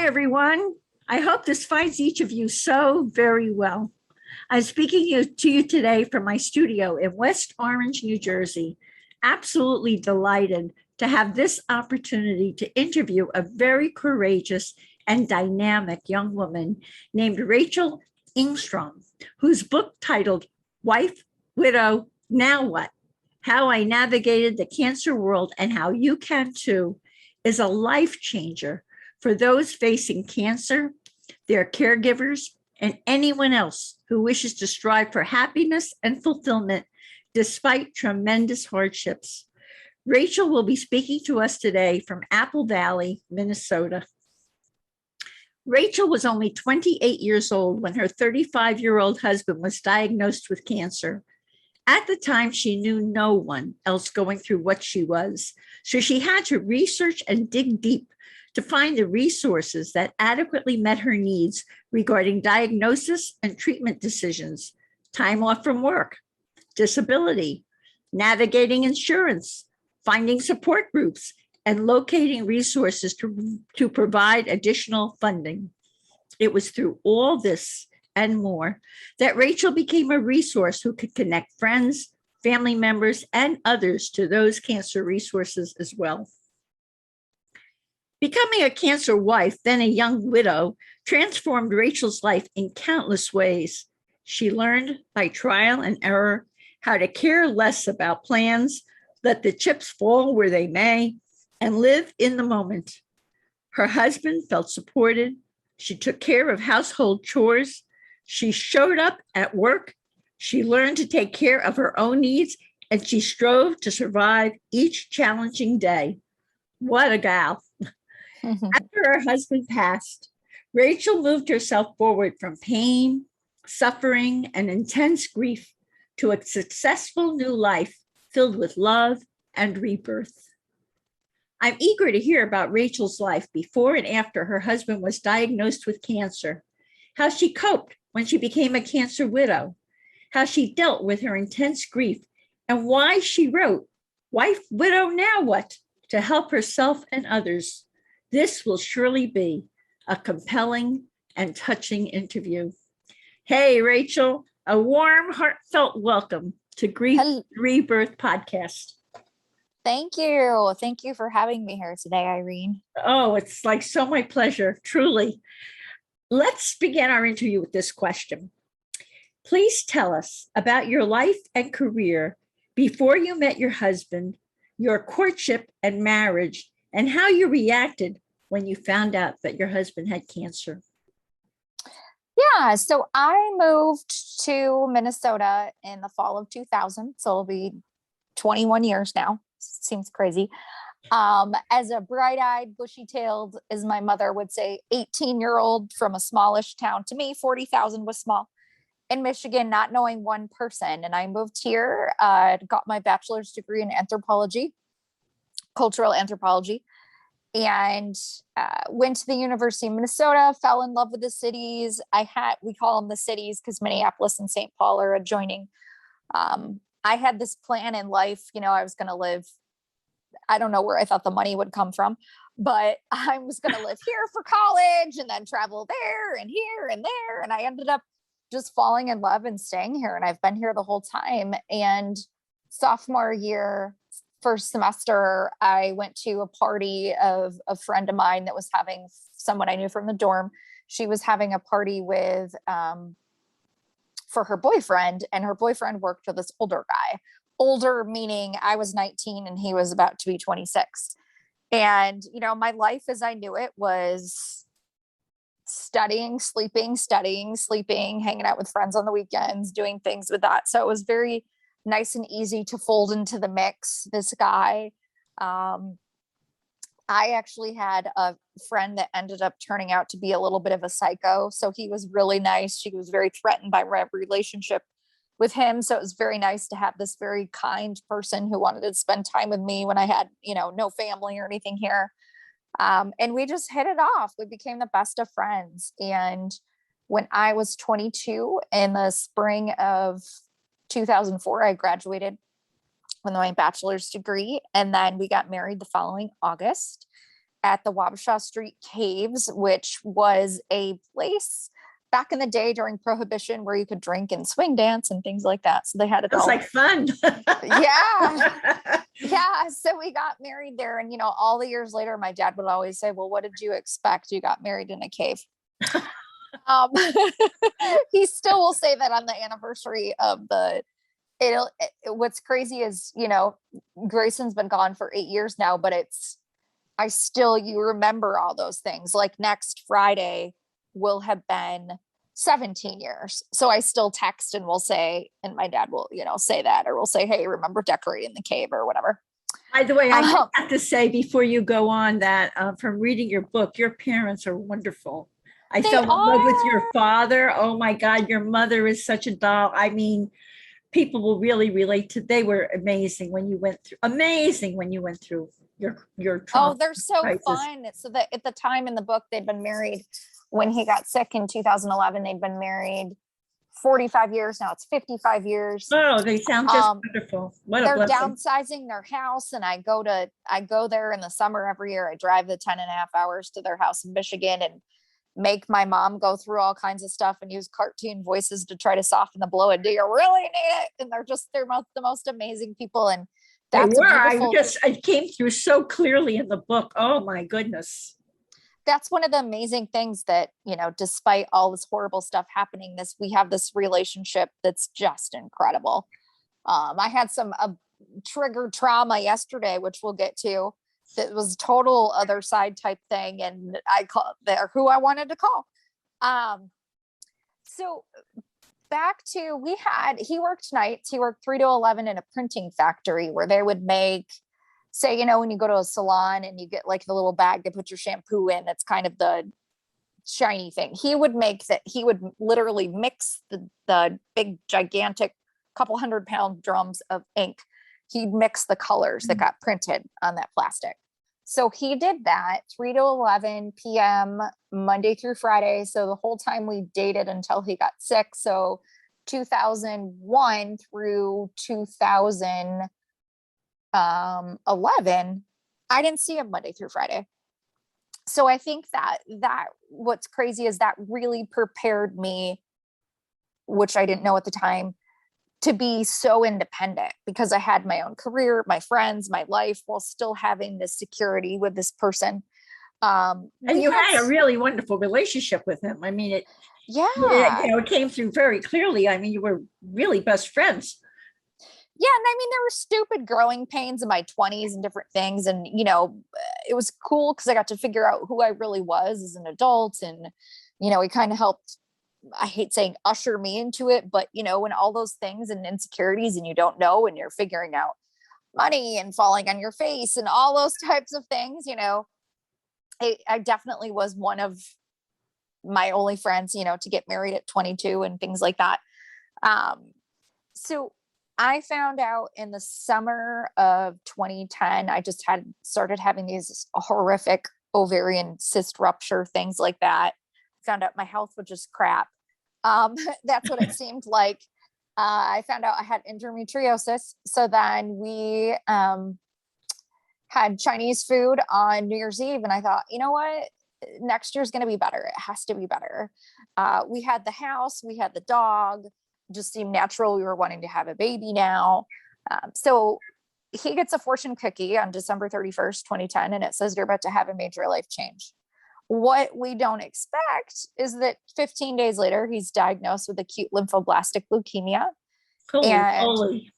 everyone. I hope this finds each of you so very well. I'm speaking to you today from my studio in West Orange, New Jersey. Absolutely delighted to have this opportunity to interview a very courageous and dynamic young woman named Rachel Engstrom, whose book titled Wife, Widow, Now What? How I Navigated the Cancer World and How You Can Too is a life changer for those facing cancer, their caregivers, and anyone else who wishes to strive for happiness and fulfillment despite tremendous hardships. Rachel will be speaking to us today from Apple Valley, Minnesota. Rachel was only 28 years old when her 35-year-old husband was diagnosed with cancer. At the time, she knew no one else going through what she was, so she had to research and dig deep to find the resources that adequately met her needs regarding diagnosis and treatment decisions, time off from work, disability, navigating insurance, finding support groups, and locating resources to provide additional funding. It was through all this and more that Rachel became a resource who could connect friends, family members, and others to those cancer resources as well. Becoming a cancer wife, then a young widow, transformed Rachel's life in countless ways. She learned by trial and error how to care less about plans, let the chips fall where they may, and live in the moment. Her husband felt supported. She took care of household chores. She showed up at work. She learned to take care of her own needs, and she strove to survive each challenging day. What a gal. After her husband passed, Rachel moved herself forward from pain, suffering, and intense grief to a successful new life filled with love and rebirth. I'm eager to hear about Rachel's life before and after her husband was diagnosed with cancer, how she coped when she became a cancer widow, how she dealt with her intense grief, and why she wrote Wife, Widow, Now What? To help herself and others. This will surely be a compelling and touching interview. Hey, Rachel, a warm, heartfelt welcome to Rebirth podcast. Thank you. Thank you for having me here today, Irene. Oh, it's like so my pleasure, truly. Let's begin our interview with this question. Please tell us about your life and career before you met your husband, your courtship and marriage, and how you reacted when you found out that your husband had cancer. Yeah, so I moved to Minnesota in the fall of 2000, so it'll be 21 years now. Seems crazy. As a bright-eyed, bushy-tailed, as my mother would say, 18-year-old from a smallish town. To me, 40,000 was small. In Michigan, not knowing one person. And I moved here, got my bachelor's degree in anthropology, cultural anthropology, and went to the University of Minnesota, fell in love with the cities. We call them the cities because Minneapolis and St. Paul are adjoining. I had this plan in life, I was going to live, I don't know where I thought the money would come from, but I was going to live here for college and then travel there and here and there. And I ended up just falling in love and staying here. And I've been here the whole time. And sophomore year, first semester, I went to a party of a friend of mine that was having someone I knew from the dorm. She was having a party with, for her boyfriend, and her boyfriend worked with this older guy. Older meaning I was 19 and he was about to be 26. And, my life as I knew it was studying, sleeping, hanging out with friends on the weekends, doing things with that. So it was very nice and easy to fold into the mix. This guy, I actually had a friend that ended up turning out to be a little bit of a psycho. So he was really nice. She was very threatened by my relationship with him. So it was very nice to have this very kind person who wanted to spend time with me when I had, no family or anything here. And we just hit it off. We became the best of friends. And when I was 22 in the spring of 2004, I graduated with my bachelor's degree. And then we got married the following August. at the Wabasha Street Caves, which was a place back in the day during Prohibition where you could drink and swing dance and things like that. So they had it Sounds all. like fun. Yeah. Yeah. So we got married there. And, all the years later, my dad would always say, well, what did you expect? You got married in a cave. Um, he still will say that on the anniversary of what's crazy is, Grayson's been gone for 8 years now, but you remember all those things. Like next Friday will have been 17 years. So I still text and will say, and my dad will, say that, or we'll say, hey, remember decorating the cave or whatever. By the way, I have to say before you go on that from reading your book, your parents are wonderful. I fell in love with your father. Oh my God, your mother is such a doll. I mean, people will really relate to. They were amazing when you went through your trauma. Oh, they're so fun. So that at the time in the book, they'd been married when he got sick in 2011. They'd been married 45 years. Now it's 55 years. Oh, they sound just wonderful. They're downsizing their house, and I go there in the summer every year. I drive the 10.5 hours to their house in Michigan and make my mom go through all kinds of stuff and use cartoon voices to try to soften the blow. And do you really need it? And they're the most amazing people. And that's it came through so clearly in the book. Oh my goodness. That's one of the amazing things that, despite all this horrible stuff happening, we have this relationship that's just incredible. I had some triggered trauma yesterday, which we'll get to. That was total other side type thing. And I called there who I wanted to call. So back to, he worked nights. He worked 3 to 11 in a printing factory where they would make, say, when you go to a salon and you get like the little bag to put your shampoo in, that's kind of the shiny thing. He would literally mix the big, gigantic couple 100-pound drums of ink. He'd mix the colors that got printed on that plastic. So he did that 3 to 11 p.m. Monday through Friday. So the whole time we dated until he got sick. So 2001 through 2011, I didn't see him Monday through Friday. So I think that what's crazy is that really prepared me, which I didn't know at the time, to be so independent, because I had my own career, my friends, my life, while still having this security with this person. And you had a really wonderful relationship with him. I mean, it came through very clearly. I mean, you were really best friends. Yeah. And I mean, there were stupid growing pains in my 20s and different things. And, it was cool because I got to figure out who I really was as an adult. And, he kind of helped, I hate saying usher me into it, but when all those things and insecurities and you don't know, and you're figuring out money and falling on your face and all those types of things, I definitely was one of my only friends, to get married at 22 and things like that. So I found out in the summer of 2010, I just started having these horrific ovarian cyst rupture, things like that. Found out my health was just crap. That's what it seemed like. I found out I had endometriosis. So then we had Chinese food on New Year's Eve. And I thought, you know what? Next year's going to be better. It has to be better. We had the house, we had the dog, just seemed natural. We were wanting to have a baby now. So he gets a fortune cookie on December 31st, 2010. And it says, you're about to have a major life change. What we don't expect is that 15 days later, he's diagnosed with acute lymphoblastic leukemia. Holy.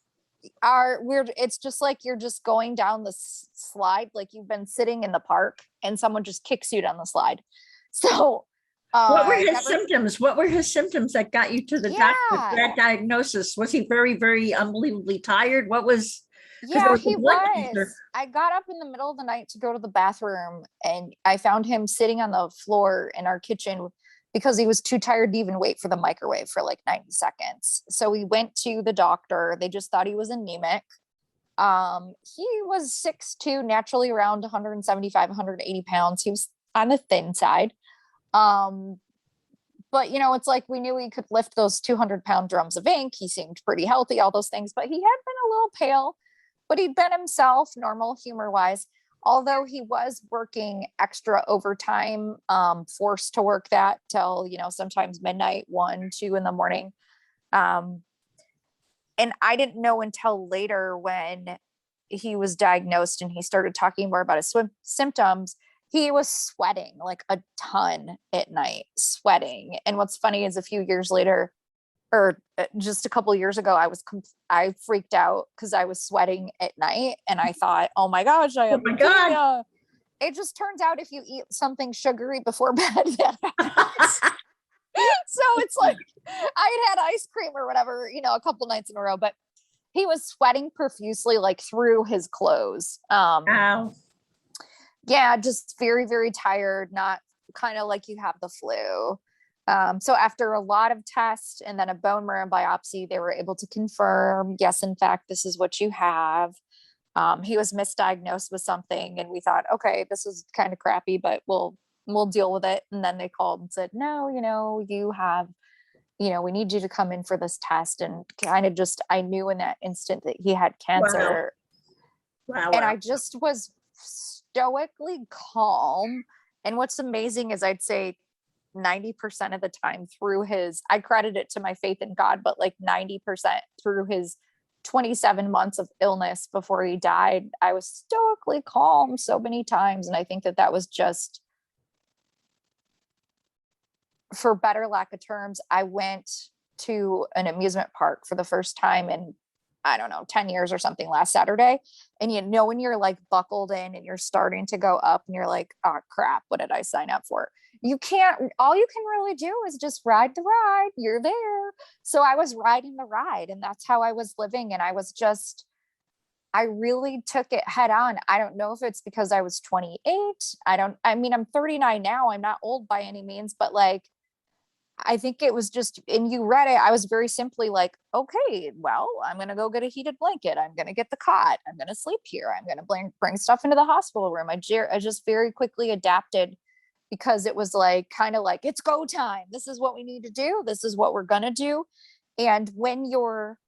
It's just like you're just going down the slide, like you've been sitting in the park and someone just kicks you down the slide. So what were his symptoms? What were his symptoms that got you to the doctor, that diagnosis? Was he very, very unbelievably tired? What was... Yeah, he was. I got up in the middle of the night to go to the bathroom, and I found him sitting on the floor in our kitchen because he was too tired to even wait for the microwave for like 90 seconds. So we went to the doctor. They just thought he was anemic. He was 6'2", naturally around 175, 180 pounds. He was on the thin side. But it's like we knew he could lift those 200-pound drums of ink. He seemed pretty healthy, all those things, but he had been a little pale. But he'd been himself, normal, humor-wise. although he was working extra overtime, forced to work that till, sometimes midnight, 1, 2 in the morning. And I didn't know until later when he was diagnosed and he started talking more about his symptoms. He was sweating like a ton at night, sweating. And what's funny is a few years later, or just a couple of years ago, I freaked out because I was sweating at night and I thought, oh my gosh, I have leukemia. It just turns out if you eat something sugary before bed, that happens. So it's like I had ice cream or whatever, a couple nights in a row, but he was sweating profusely, like through his clothes. Wow. Yeah, just very, very tired, not kind of like you have the flu. So after a lot of tests and then a bone marrow biopsy, they were able to confirm, yes, in fact, this is what you have. He was misdiagnosed with something and we thought, okay, this is kind of crappy, but we'll deal with it. And then they called and said, no, you have, we need you to come in for this test. And kind of just, I knew in that instant that he had cancer. Wow. And I just was stoically calm. And what's amazing is I'd say 90% of the time I credit it to my faith in God, but like 90% through his 27 months of illness before he died, I was stoically calm so many times. And I think that was just, for better lack of terms, I went to an amusement park for the first time in, I don't know, 10 years or something last Saturday. And when you're like buckled in and you're starting to go up and you're like, oh crap, what did I sign up for? All you can really do is just ride the ride. You're there. So I was riding the ride and that's how I was living. And I really took it head on. I don't know if it's because I was 28. I'm 39 now. I'm not old by any means, but like, I think it was just, and you read it, I was very simply like, okay, well, I'm going to go get a heated blanket. I'm going to get the cot. I'm going to sleep here. I'm going to bring stuff into the hospital room. I just very quickly adapted because it was like, kind of like, it's go time. This is what we need to do. This is what we're going to do. And when you're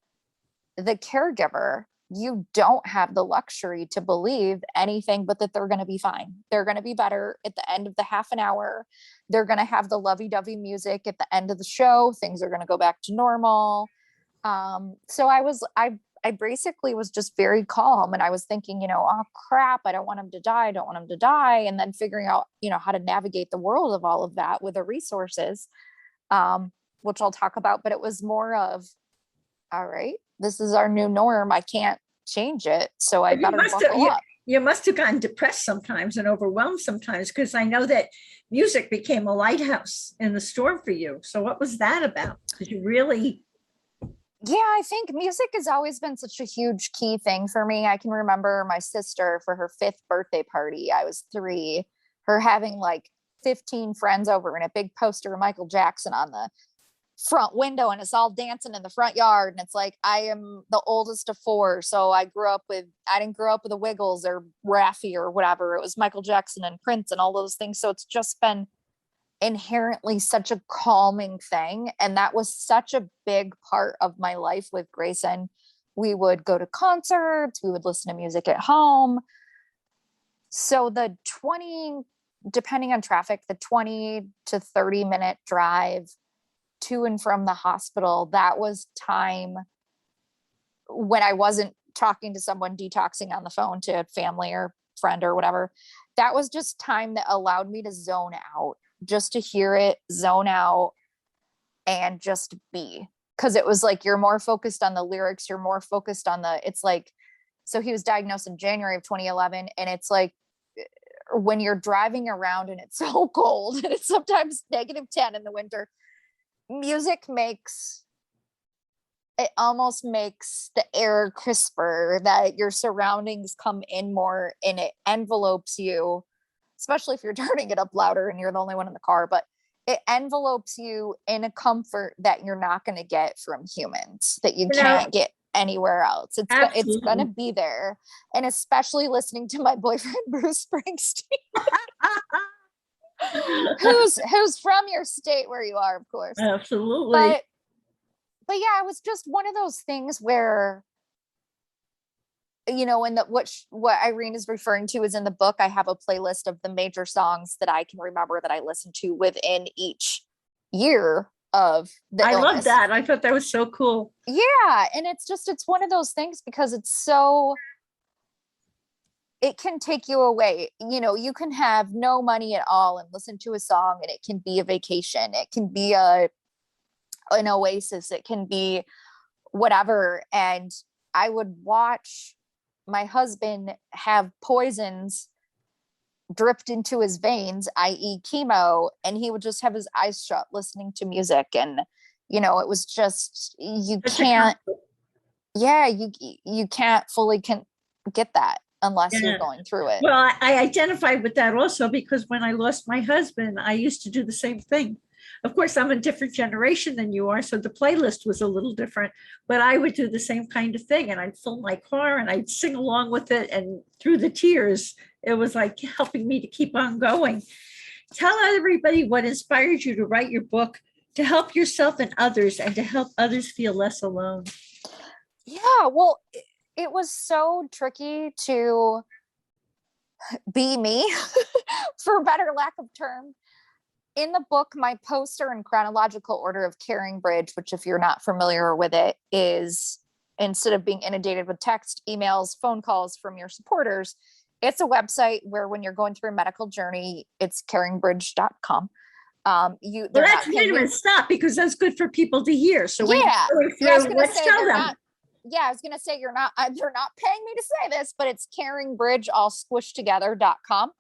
the caregiver, you don't have the luxury to believe anything but that they're going to be fine. They're going to be better at the end of the half an hour. They're going to have the lovey-dovey music at the end of the show. Things are going to go back to normal. So I basically was just very calm and I was thinking, oh crap, I don't want him to die. I don't want him to die. And then figuring out, how to navigate the world of all of that with the resources, which I'll talk about, but it was more of, all right, this is our new norm. I can't change it. So I better buckle up. You must have gotten depressed sometimes and overwhelmed sometimes, because I know that music became a lighthouse in the storm for you. So what was that about? Did you really? Yeah, I think music has always been such a huge key thing for me. I can remember my sister for her 5th birthday party. I was 3, her having like 15 friends over and a big poster of Michael Jackson on the front window and it's all dancing in the front yard. And it's like, I am the oldest of 4. So I didn't grow up with the Wiggles or Raffi or whatever. It was Michael Jackson and Prince and all those things. So it's just been inherently such a calming thing. And that was such a big part of my life with Grayson. We would go to concerts, we would listen to music at home. So depending on traffic, the 20 to 30 minute drive to and from the hospital, that was time when I wasn't talking to someone, detoxing on the phone to a family or friend or whatever. That was just time that allowed me to zone out, just to hear it, zone out, and just be. Because it was like, you're more focused on the lyrics, you're more focused on it's like, so he was diagnosed in January of 2011, and it's like, when you're driving around and it's so cold and it's sometimes -10 in the winter, music almost makes the air crisper, that your surroundings come in more and it envelopes you, especially if you're turning it up louder and you're the only one in the car, but it envelopes you in a comfort that you're not going to get from humans, that you can't get anywhere else. It's going to be there. And especially listening to my boyfriend, Bruce Springsteen, who's from your state where you are, of course. Absolutely. But yeah, it was just one of those things where and what Irene is referring to is in the book, I have a playlist of the major songs that I can remember that I listened to within each year of the I love illness. that. I thought that was so cool. Yeah. And it's one of those things because it can take you away. You can have no money at all and listen to a song, and it can be a vacation. It can be an oasis. It can be whatever. And I would watch my husband have poisons dripped into his veins, i.e. chemo, and he would just have his eyes shut listening to music. And, it was just, you can't fully get that unless you're going through it. Well, I identified with that also because when I lost my husband, I used to do the same thing. Of course, I'm a different generation than you are, so the playlist was a little different, but I would do the same kind of thing. And I'd fill my car and I'd sing along with it. And through the tears, it was like helping me to keep on going. Tell everybody what inspired you to write your book, to help yourself and others, and to help others feel less alone. Yeah, well, it was so tricky to be me, for better lack of term. In the book, my posts are in chronological order of Caring Bridge, which, if you're not familiar with it, is instead of being inundated with text, emails, phone calls from your supporters, it's a website where when you're going through a medical journey, it's caringbridge.com. Wait a minute, stop, because that's good for people to hear. So when I was going to say they're not paying me to say this, but it's caringbridge all squished together.com.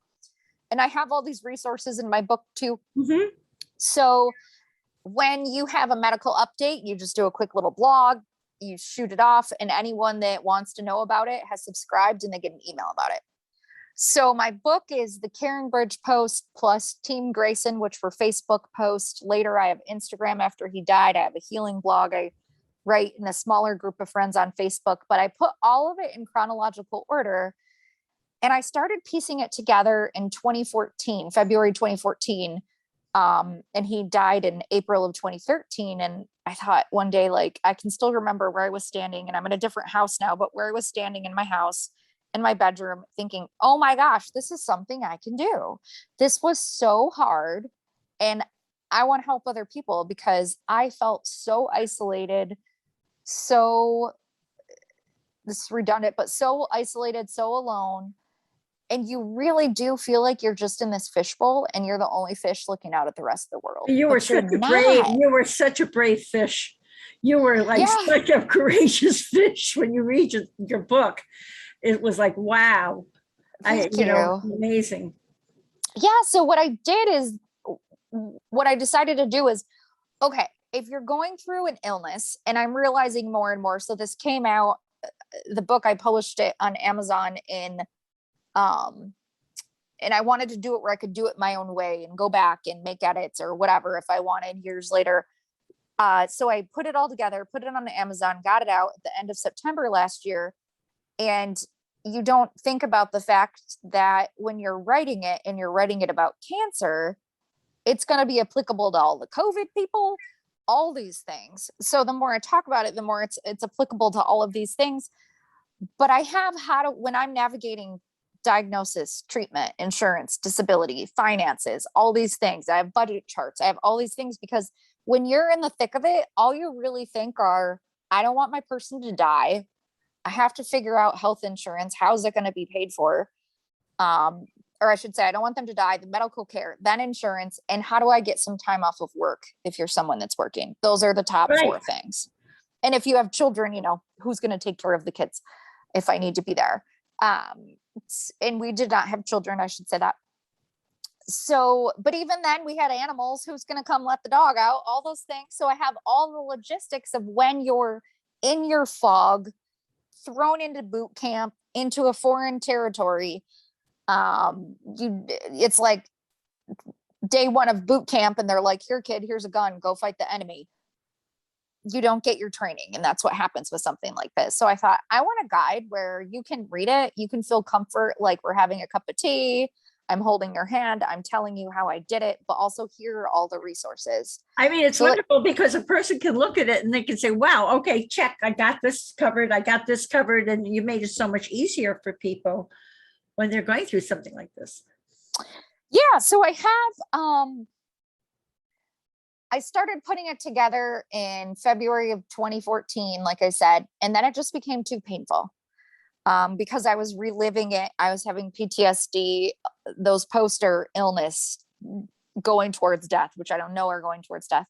And I have all these resources in my book too. Mm-hmm. So when you have a medical update, you just do a quick little blog, you shoot it off, and anyone that wants to know about it has subscribed and they get an email about it. So my book is the Caring Bridge post plus Team Grayson, which were Facebook posts. Later, I have Instagram after he died. I have a healing blog. I write in a smaller group of friends on Facebook, but I put all of it in chronological order. And I started piecing it together in February 2014. And he died in April of 2013. And I thought one day, I can still remember where I was standing, and I'm in a different house now, but where I was standing in my house, in my bedroom, thinking, oh my gosh, this is something I can do. This was so hard. And I want to help other people because I felt so isolated, this is redundant, but so isolated, so alone. And you really do feel like you're just in this fishbowl and you're the only fish looking out at the rest of the world. You were such a brave fish. You were such a courageous fish when you read your book. It was like, wow. Amazing. Yeah. So what I decided to do is, okay, if you're going through an illness, and I'm realizing more and more, so this came out, the book, I published it on Amazon and I wanted to do it where I could do it my own way and go back and make edits or whatever if I wanted years later. So I put it all together, put it on Amazon, got it out at the end of September last year. And you don't think about the fact that when you're writing it and you're writing it about cancer, it's going to be applicable to all the COVID people, all these things. So the more I talk about it, the more it's applicable to all of these things. But I have when I'm navigating diagnosis, treatment, insurance, disability, finances, all these things, I have budget charts, I have all these things, because when you're in the thick of it, all you really think are, I don't want my person to die. I have to figure out health insurance. How's it going to be paid for? Or I should say, I don't want them to die, the medical care, then insurance. And how do I get some time off of work if you're someone that's working? Those are the top four things. And if you have children, who's going to take care of the kids if I need to be there? And we did not have children, I should say that. So, but even then we had animals, who's going to come let the dog out, all those things. So I have all the logistics of when you're in your fog, thrown into boot camp, into a foreign territory. It's like day one of boot camp and they're like, here kid, here's a gun, go fight the enemy. You don't get your training. And that's what happens with something like this. So I thought, I want a guide where you can read it. You can feel comfort, like we're having a cup of tea. I'm holding your hand. I'm telling you how I did it, but also here are all the resources. I mean, it's So wonderful because a person can look at it and they can say, wow, okay, check. I got this covered. I got this covered. And you made it so much easier for people when they're going through something like this. yeah, so I started putting it together in February of 2014, like I said, and then it just became too painful. Because I was reliving it. I was having PTSD, those poster illness going towards death, which I don't know are going towards death.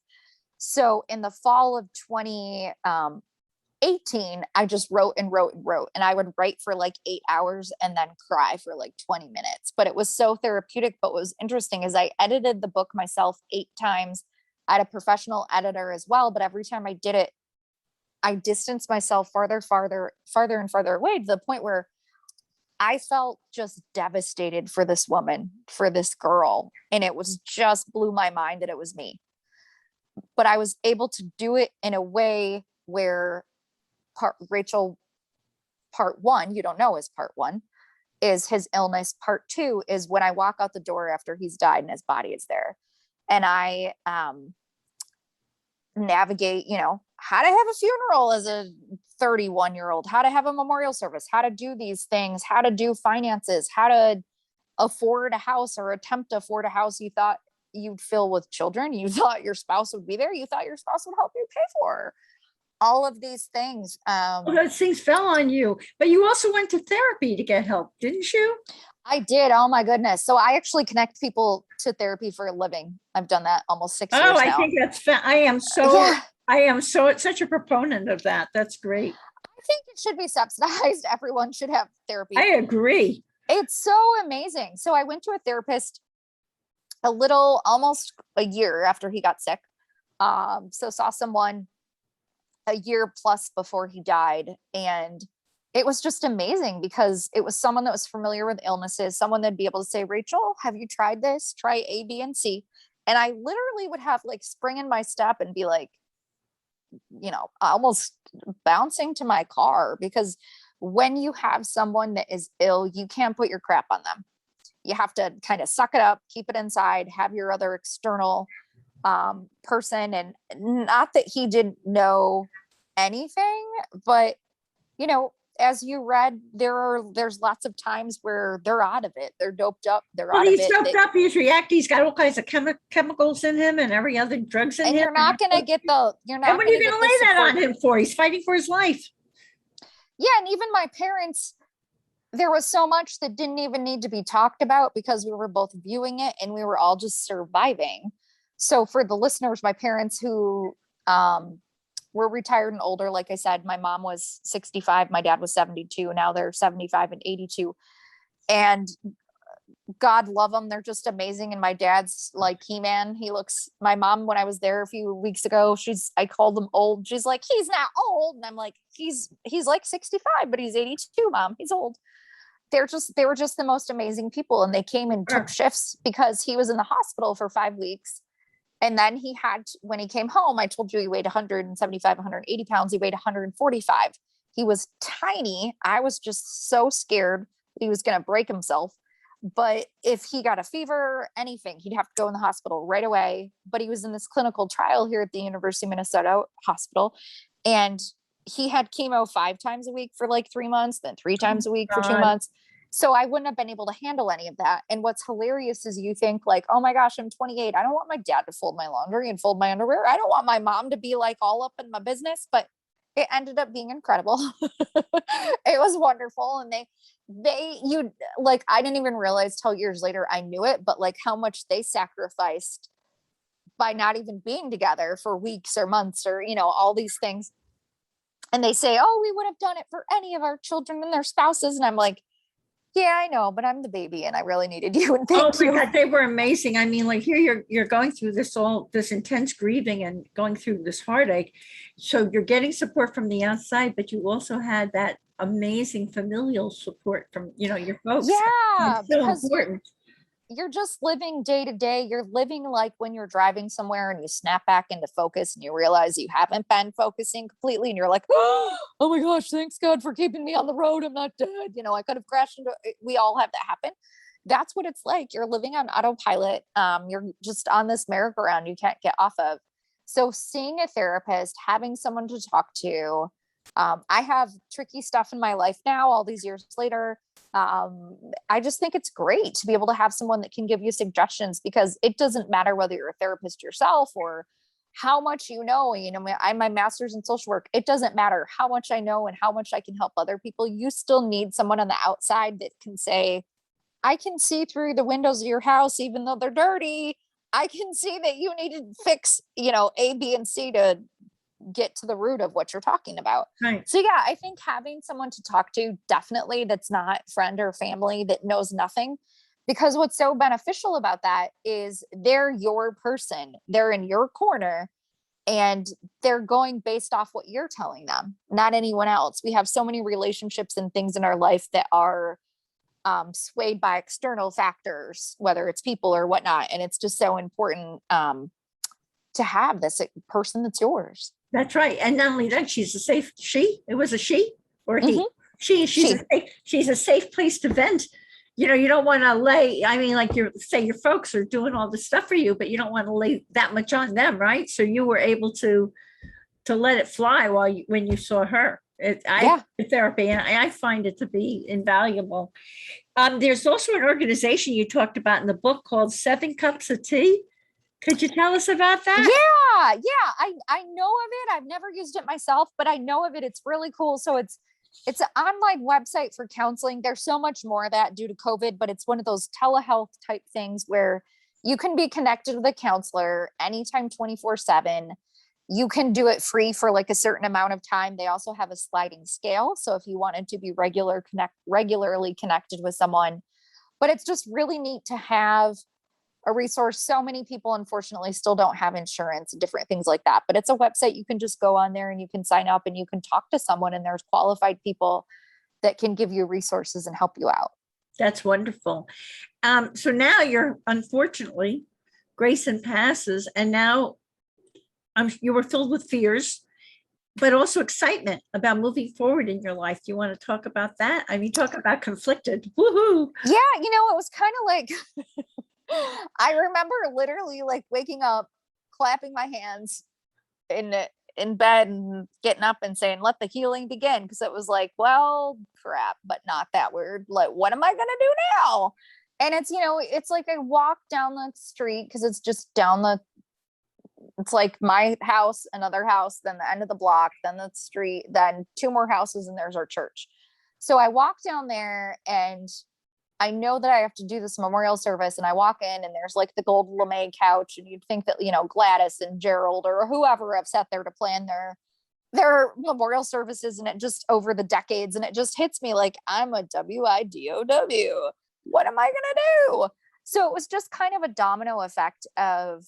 So in the fall of 2018, I just wrote and wrote and wrote, and I would write for like 8 hours and then cry for like 20 minutes. But it was so therapeutic. But what was interesting is I edited the book myself 8 times. I had a professional editor as well, but every time I did it, I distanced myself farther and farther away, to the point where I felt just devastated for this woman, for this girl. And it was just blew my mind that it was me. But I was able to do it in a way where Rachel, part 1, you don't know, is part 1 is his illness. Part 2 is when I walk out the door after he's died and his body is there. And I navigate, how to have a funeral as a 31-year-old, how to have a memorial service, how to do these things, how to do finances, how to afford a house or attempt to afford a house you thought you'd fill with children. You thought your spouse would be there. You thought your spouse would help you pay for all of these things. Those things fell on you, but you also went to therapy to get help, didn't you? I did. Oh my goodness. So I actually connect people to therapy for a living. I've done that almost 6 years now. I think that's I am such a proponent of that. That's great. I think it should be subsidized. Everyone should have therapy. I agree. It's so amazing. So I went to a therapist almost a year after he got sick. So saw someone a year plus before he died. And it was just amazing because it was someone that was familiar with illnesses, someone that'd be able to say, Rachel, have you tried this? Try A, B, and C. And I literally would have like spring in my step and be like, almost bouncing to my car, because when you have someone that is ill, you can't put your crap on them. You have to kind of suck it up, keep it inside, have your other external person. And not that he didn't know anything, but as you read, there's lots of times where they're out of it. They're doped up. They're out of it. He's doped up. He's reacting. He's got all kinds of chemicals in him and every other drugs in him. And you're not going to get the. And what are you going to lay that on him for? He's fighting for his life. Yeah, and even my parents, there was so much that didn't even need to be talked about because we were both viewing it and we were all just surviving. So for the listeners, my parents who were retired and older, like I said, my mom was 65, my dad was 72. Now they're 75 and 82. And God love them. They're just amazing. And my dad's like He-Man. My mom, when I was there a few weeks ago, I called him old. She's like, he's not old. And I'm like, he's like 65, but he's 82, Mom. He's old. They were just the most amazing people. And they came and took shifts because he was in the hospital for 5 weeks. And then when he came home, I told you he weighed 175, 180 pounds. He weighed 145. He was tiny. I was just so scared he was going to break himself. But if he got a fever, anything, he'd have to go in the hospital right away. But he was in this clinical trial here at the University of Minnesota Hospital. And he had chemo 5 times a week for like 3 months, then 3 times a week for 2 months. So I wouldn't have been able to handle any of that. And what's hilarious is you think like, oh my gosh, I'm 28. I don't want my dad to fold my laundry and fold my underwear. I don't want my mom to be like all up in my business, but it ended up being incredible. It was wonderful. And I didn't even realize till years later, I knew it, but like how much they sacrificed by not even being together for weeks or months or, all these things. And they say, oh, we would have done it for any of our children and their spouses. And I'm like, yeah, I know, but I'm the baby and I really needed you. And thank you. God, they were amazing. I mean, like here you're going through this intense grieving and going through this heartache. So you're getting support from the outside, but you also had that amazing familial support from, your folks. Yeah. It's so important. You're just living day to day. You're living like when you're driving somewhere and you snap back into focus and you realize you haven't been focusing completely. And you're like, oh my gosh, thanks God for keeping me on the road. I'm not dead. I could have crashed we all have that happen. that's what it's like. You're living on autopilot. You're just on this merry-go-round you can't get off of. So seeing a therapist, having someone to talk to, I have tricky stuff in my life now, all these years later. I just think it's great to be able to have someone that can give you suggestions, because it doesn't matter whether you're a therapist yourself or how much you know. I'm my master's in social work. It doesn't matter how much I know and how much I can help other people. You still need someone on the outside that can say, I can see through the windows of your house, even though they're dirty. I can see that you need to fix, A, B, and C to get to the root of what you're talking about. Right. So yeah, I think having someone to talk to, definitely, that's not friend or family that knows nothing, because what's so beneficial about that is they're your person. They're in your corner and they're going based off what you're telling them, not anyone else. We have so many relationships and things in our life that are swayed by external factors, whether it's people or whatnot. And it's just so important to have this person that's yours. That's right. And not only that, she's a safe, it was a she or a he? Mhm. She's a safe place to vent. You don't want to like your folks are doing all this stuff for you, but you don't want to lay that much on them, right? So you were able to let it fly when you saw her. Therapy, and I find it to be invaluable. There's also an organization you talked about in the book called 7 Cups of Tea. Could you tell us about that? Yeah. I know of it. I've never used it myself, but I know of it. It's really cool. So it's an online website for counseling. There's so much more of that due to COVID, but it's one of those telehealth type things where you can be connected with a counselor anytime, 24/7. You can do it free for like a certain amount of time. They also have a sliding scale. So if you wanted to be regularly connected with someone, but it's just really neat to have a resource. So many people, unfortunately, still don't have insurance and different things like that. But it's a website. You can just go on there and you can sign up and you can talk to someone, and there's qualified people that can give you resources and help you out. That's wonderful. So now you're, unfortunately, Grayson passes, and now you were filled with fears, but also excitement about moving forward in your life. Do you want to talk about that? I mean, talk about conflicted. Woohoo! Yeah, it was kind of like I remember literally like waking up, clapping my hands in bed and getting up and saying, let the healing begin. Because it was like, well, crap, but not that weird. Like, what am I going to do now? And it's, it's like I walk down the street, because it's just it's like my house, another house, then the end of the block, then the street, then 2 more houses, and there's our church. So I walk down there and I know that I have to do this memorial service, and I walk in and there's like the gold lame couch, and you'd think that, Gladys and Gerald or whoever have sat there to plan their memorial services, and it just over the decades, and it just hits me like I'm a WIDOW. What am I going to do? So it was just kind of a domino effect of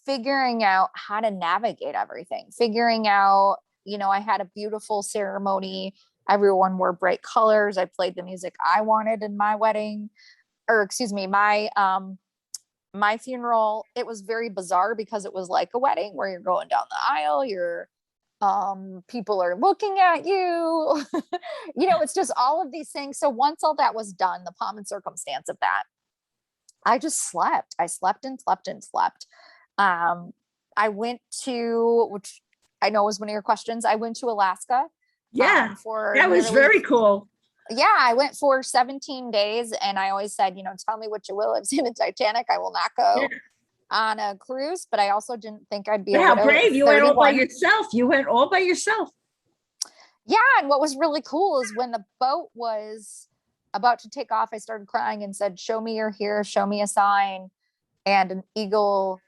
figuring out how to navigate everything, figuring out, I had a beautiful ceremony. Everyone wore bright colors. I played the music I wanted in my wedding, or excuse me, my funeral. It was very bizarre because it was like a wedding where you're going down the aisle, people are looking at you, it's just all of these things. So once all that was done, the pomp and circumstance of that, I just slept. I slept and slept and slept. I went to, which I know was one of your questions. I went to Alaska. Yeah, that was very cool. Yeah, I went for 17 days, and I always said, tell me what you will. I've seen the Titanic. I will not go on a cruise, but I also didn't think I'd be. How brave! You went all by yourself. Yeah, and what was really cool is when the boat was about to take off, I started crying and said, "Show me you're here. Show me a sign." And an eagle,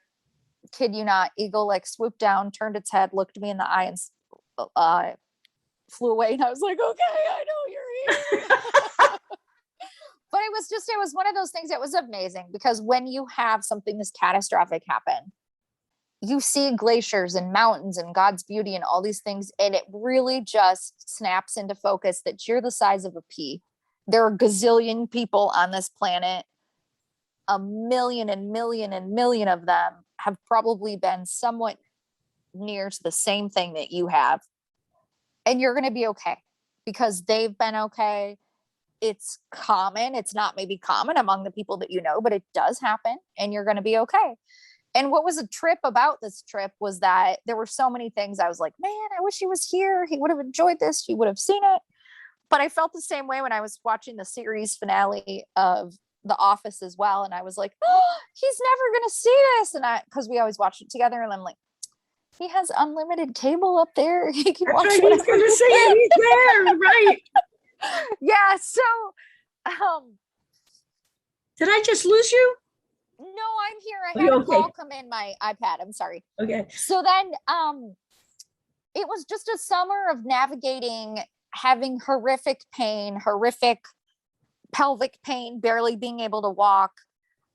kid you not, like swooped down, turned its head, looked me in the eye, and flew away. And I was like, okay, I know you're here. But it was one of those things that was amazing, because when you have something this catastrophic happen, you see glaciers and mountains and God's beauty and all these things. And it really just snaps into focus that you're the size of a pea. There are gazillion people on this planet. 1,000,000 and million and million of them have probably been somewhat near to the same thing that you have. And you're going to be okay, because they've been okay. it's common. It's not maybe common among the people that you know, but it does happen, and you're going to be okay. And what was a trip about this trip was that there were so many things I was like, man, I wish he was here. He would have enjoyed this. He would have seen it. But I felt the same way when I was watching the series finale of The Office as well. And I was like, oh, he's never going to see this. And because we always watch it together. And I'm like, he has unlimited cable up there. He can watch Right, he's whatever going to he say wants. he's there, right? Yeah. So, Did I just lose you? no, I'm here. I Are you had a okay? call come in my iPad. I'm sorry. Okay. So then, it was just a summer of navigating, having horrific pain, horrific pelvic pain, barely being able to walk.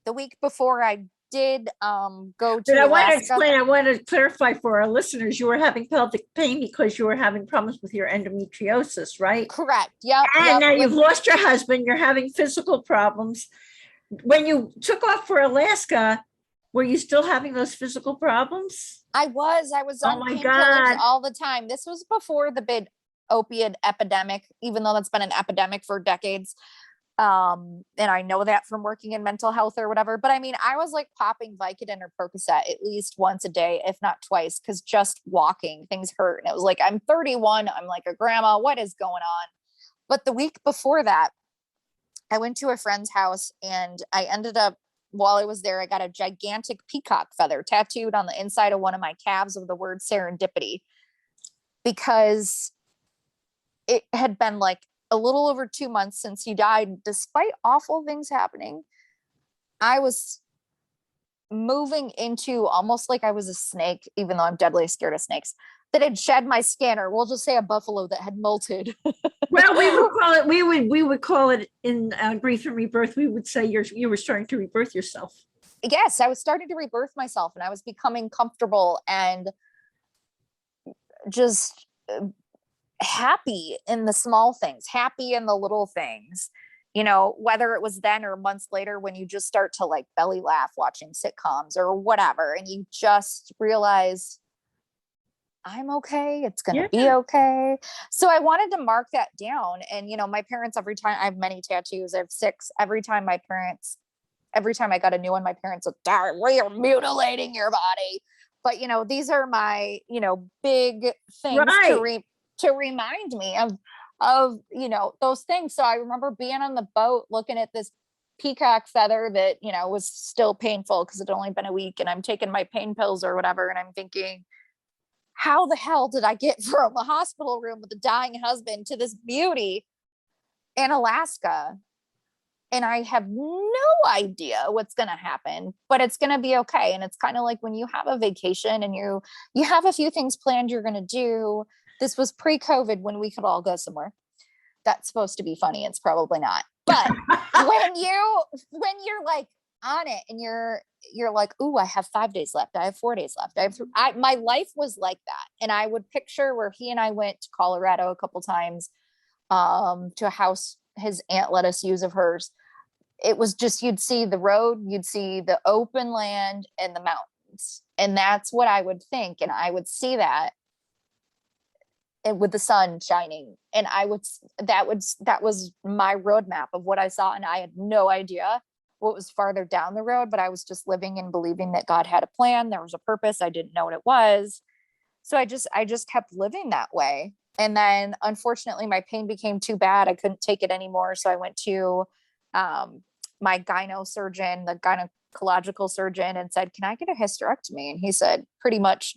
The week before I did go to But I want to Alaska. explain, I want to clarify for our listeners, you were having pelvic pain because you were having problems with your endometriosis, right? Correct. Yep. And now you've lost your husband, you're having physical problems. When you took off for Alaska, were you still having those physical problems? I was Oh on my painkillers God. all the time. This was before the big opiate epidemic, even though that's been an epidemic for decades. And I know that from working in mental health or whatever, but I mean, I was like popping Vicodin or Percocet at least once a day, if not twice, because just walking things hurt. And it was like, I'm 31, I'm like a grandma, what is going on? But the week before that, I went to a friend's house, and I ended up, while I was there, I got a gigantic peacock feather tattooed on the inside of one of my calves with the word serendipity, because it had been like a little over 2 months since he died. Despite awful things happening, I was moving into almost like I was a snake, even though I'm deadly scared of snakes, that had shed my skin, or we'll just say a buffalo that had molted. Well, we would call it in Grief and Rebirth, we would say you were starting to rebirth yourself. Yes, I was starting to rebirth myself, and I was becoming comfortable and just happy in the small things, happy in the little things, you know, whether it was then or months later when you just start to like belly laugh watching sitcoms or whatever, and you just realize I'm okay. It's going to be okay. So I wanted to mark that down. And, you know, my parents, every time I have many tattoos, I have 6, every time I got a new one, my parents would, we are mutilating your body. But, you know, these are my, you know, big things to remind me of, you know, those things. So I remember being on the boat looking at this peacock feather that, you know, was still painful because it had only been a week, and I'm taking my pain pills or whatever. And I'm thinking, how the hell did I get from a hospital room with a dying husband to this beauty in Alaska? And I have no idea what's going to happen, but it's going to be okay. And it's kind of like when you have a vacation and you have a few things planned you're going to do. This was pre-COVID when we could all go somewhere. That's supposed to be funny. It's probably not. But when you're like on it and you're like, ooh, I have 5 days left. I have 4 days left. My life was like that. And I would picture where he and I went to Colorado a couple times, to a house his aunt let us use of hers. It was just, you'd see the road, you'd see the open land and the mountains. And that's what I would think. And I would see that, and with the sun shining, and that was my roadmap of what I saw. And I had no idea what was farther down the road, but I was just living and believing that God had a plan. There was a purpose. I didn't know what it was. So I just kept living that way. And then unfortunately my pain became too bad. I couldn't take it anymore. So I went to my gyno surgeon, the gynecological surgeon, and said, can I get a hysterectomy? And he said, pretty much,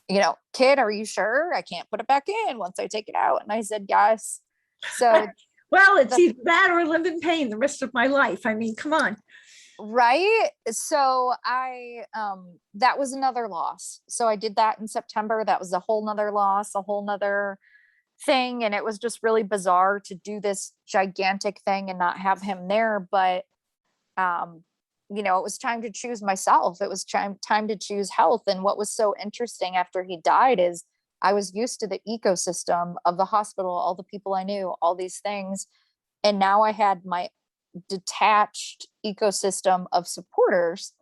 you know, kid, are you sure? I can't put it back in once I take it out. And I said, yes. So well, it's either that or live in pain the rest of my life. I mean, come on. Right. So that was another loss. So I did that in September. That was a whole nother loss, a whole nother thing. And it was just really bizarre to do this gigantic thing and not have him there. But, you know, it was time to choose myself. It was time to choose health. And what was so interesting after he died is I was used to the ecosystem of the hospital, all the people I knew, all these things. And now I had my detached ecosystem of supporters.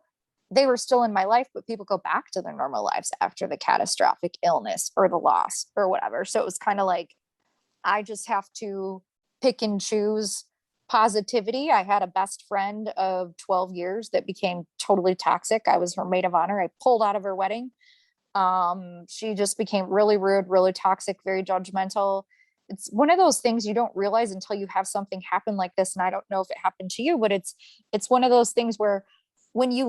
They were still in my life, but people go back to their normal lives after the catastrophic illness or the loss or whatever. So it was kind of like, I just have to pick and choose positivity. I had a best friend of 12 years that became totally toxic. I was her maid of honor. I pulled out of her wedding. She just became really rude, really toxic, very judgmental. It's one of those things you don't realize until you have something happen like this. And I don't know if it happened to you, but it's one of those things where when you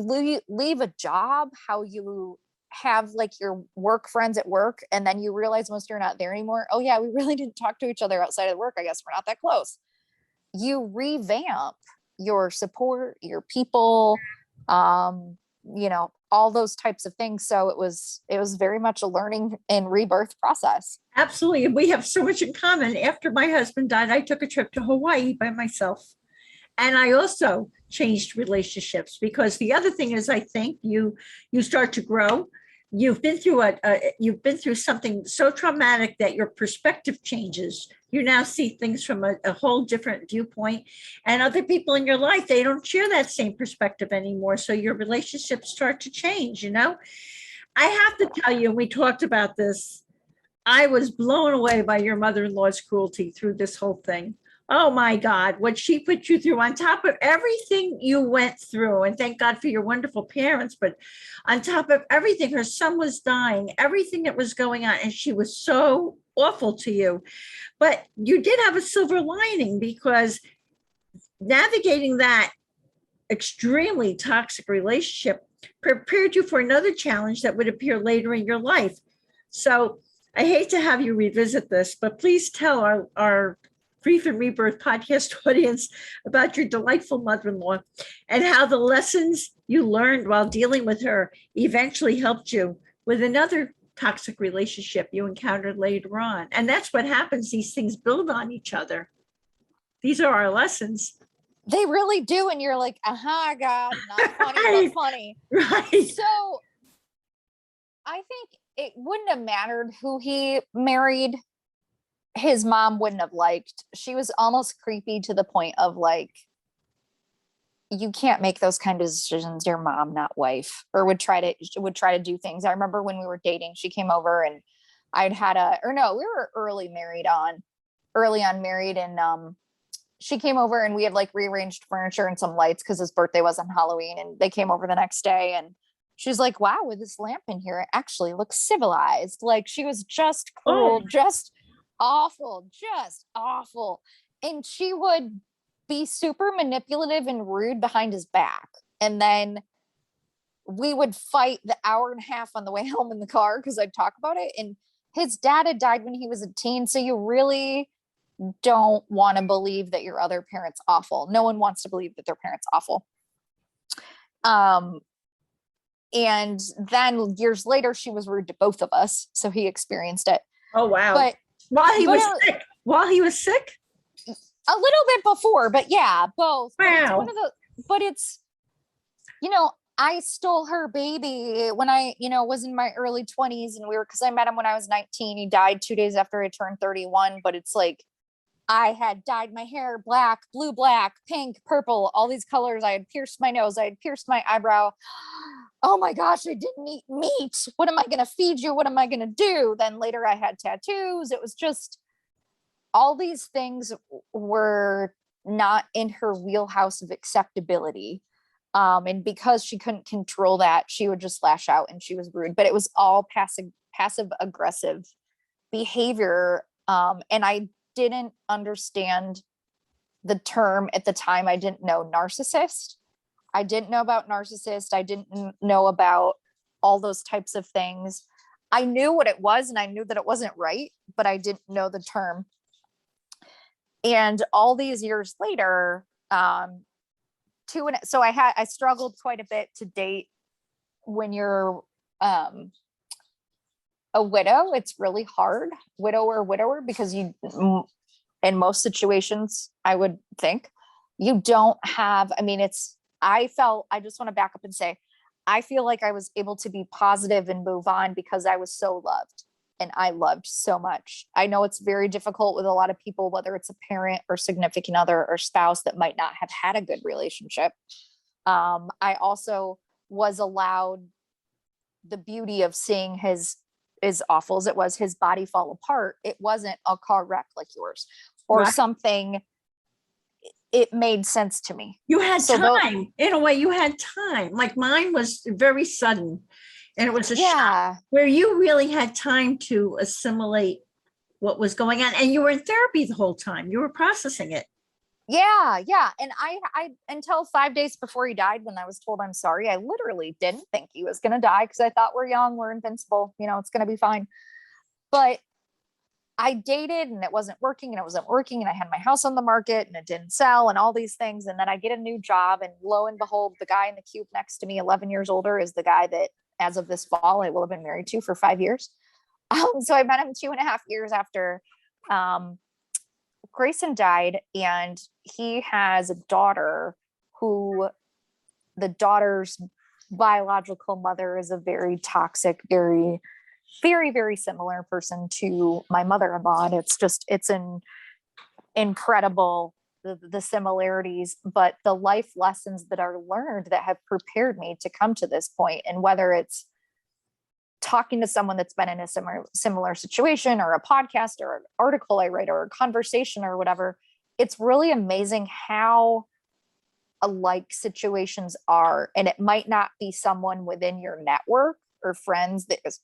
leave a job, how you have like your work friends at work, and then you realize once you're not there anymore, oh yeah, we really didn't talk to each other outside of work. I guess we're not that close. You revamp your support, your people, all those types of things. So it was very much a learning and rebirth process. Absolutely. And we have so much in common. After my husband died, I took a trip to Hawaii by myself. And I also changed relationships, because the other thing is, I think you start to grow. You've been through something so traumatic that your perspective changes. You now see things from a whole different viewpoint, and other people in your life, they don't share that same perspective anymore. So your relationships start to change, I have to tell you, and we talked about this, I was blown away by your mother-in-law's cruelty through this whole thing. Oh my God, what she put you through on top of everything you went through. And thank God for your wonderful parents. But on top of everything, her son was dying, everything that was going on. And she was so awful to you. But you did have a silver lining, because navigating that extremely toxic relationship prepared you for another challenge that would appear later in your life. So I hate to have you revisit this, but please tell our Grief and Rebirth podcast audience about your delightful mother-in-law and how the lessons you learned while dealing with her eventually helped you with another toxic relationship you encountered later on. And that's what happens. These things build on each other. These are our lessons. They really do. And you're like, aha, God, not funny, but funny. Right. So I think it wouldn't have mattered who he married. His mom wouldn't have liked. She was almost creepy to the point of like, you can't make those kind of decisions. Your mom, not wife, or would try to do things. I remember when we were dating, she came over and we were early on married. And, she came over and we had like rearranged furniture and some lights, cause his birthday was on Halloween, and they came over the next day and she's like, wow, with this lamp in here, it actually looks civilized. Like, she was just cruel, just awful. And she would be super manipulative and rude behind his back. And then we would fight the hour and a half on the way home in the car, because I'd talk about it. And his dad had died when he was a teen. So you really don't want to believe that your other parent's awful. No one wants to believe that their parent's awful. And then years later, she was rude to both of us. So he experienced it. Oh, wow. But while he was sick? A little bit before, but yeah, both. Wow. But it's, I stole her baby when I, was in my early 20s, and because I met him when I was 19. He died 2 days after I turned 31. But it's like, I had dyed my hair black, blue, black, pink, purple, all these colors. I had pierced my nose. I had pierced my eyebrow. Oh my gosh, I didn't eat meat. What am I going to feed you? What am I going to do? Then later I had tattoos. It was just, all these things were not in her wheelhouse of acceptability. And because she couldn't control that, she would just lash out and she was rude. But it was all passive aggressive behavior. And I didn't understand the term at the time. I didn't know narcissist. I didn't know about narcissist. I didn't know about all those types of things. I knew what it was, and I knew that it wasn't right, but I didn't know the term. And all these years later, so I struggled quite a bit to date. When you're a widow, it's really hard, widow or widower, because you, in most situations, I would think, you don't have, I just want to back up and say, I feel like I was able to be positive and move on because I was so loved, and I loved so much. I know it's very difficult with a lot of people, whether it's a parent or significant other or spouse that might not have had a good relationship. I also was allowed the beauty of seeing his, as awful as it was, his body fall apart. It wasn't a car wreck like yours or something. it made sense to me. You had So though, time. In a way, you had time. Like mine was very sudden, and it was a shock yeah, where you really had time to assimilate what was going on. And you were in therapy the whole time. You were processing it. yeah. And I, until 5 days before he died, when I was told I'm sorry, I literally didn't think he was going to die because I thought we're young, we're invincible, you know, it's going to be fine. But I dated and it wasn't working and it wasn't working. And I had my house on the market and it didn't sell and all these things. And then I get a new job and lo and behold, the guy in the cube next to me, 11 years older, is the guy that as of this fall, I will have been married to for 5 years. So I met him 2.5 years after Grayson died, and he has a daughter who the daughter's biological mother is a very toxic, very, very, very similar person to my mother-in-law. And it's an incredible, the similarities, but the life lessons that are learned that have prepared me to come to this point. And whether it's talking to someone that's been in a similar situation, or a podcast or an article I write or a conversation or whatever, it's really amazing how alike situations are. And it might not be someone within your network or friends that is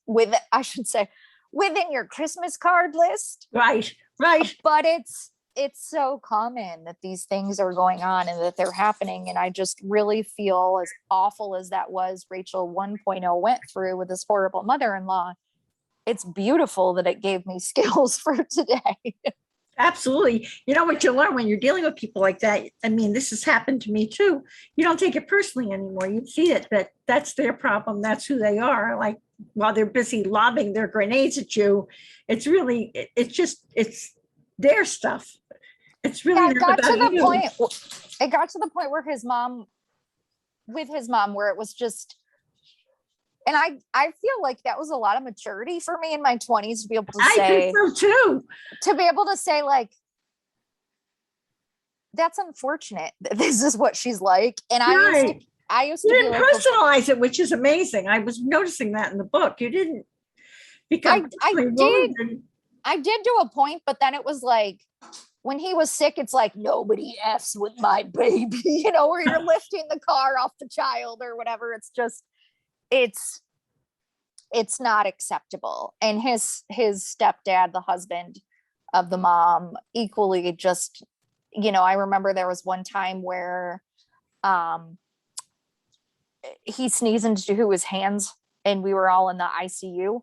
I should say within your Christmas card list. Right. But it's so common that these things are going on and that they're happening. And I just really feel, as awful as that was, Rachel 1.0 went through with this horrible mother-in-law, it's beautiful that it gave me skills for today. Absolutely. You know what you learn when you're dealing with people like that? I mean, this has happened to me too. You don't take it personally anymore. You see it that that's their problem. That's who they are. Like while they're busy lobbing their grenades at you, it's really, it's their stuff. It's really It got not about to the you. point. It got to the point where his mom, where it was just, and I feel like that was a lot of maturity for me in my 20s to be able to I say, think so too. to be able to say, like, that's unfortunate that this is what she's like. And Right. I used You to be didn't like, personalize it, which is amazing. I was noticing that in the book. You didn't become I did do a point, but then it was like, when he was sick, it's like, nobody F's with my baby, you know, where you're lifting the car off the child or whatever. It's just, it's not acceptable. And his stepdad, the husband of the mom, equally just, you know, I remember there was one time where he sneezed into his hands and we were all in the ICU.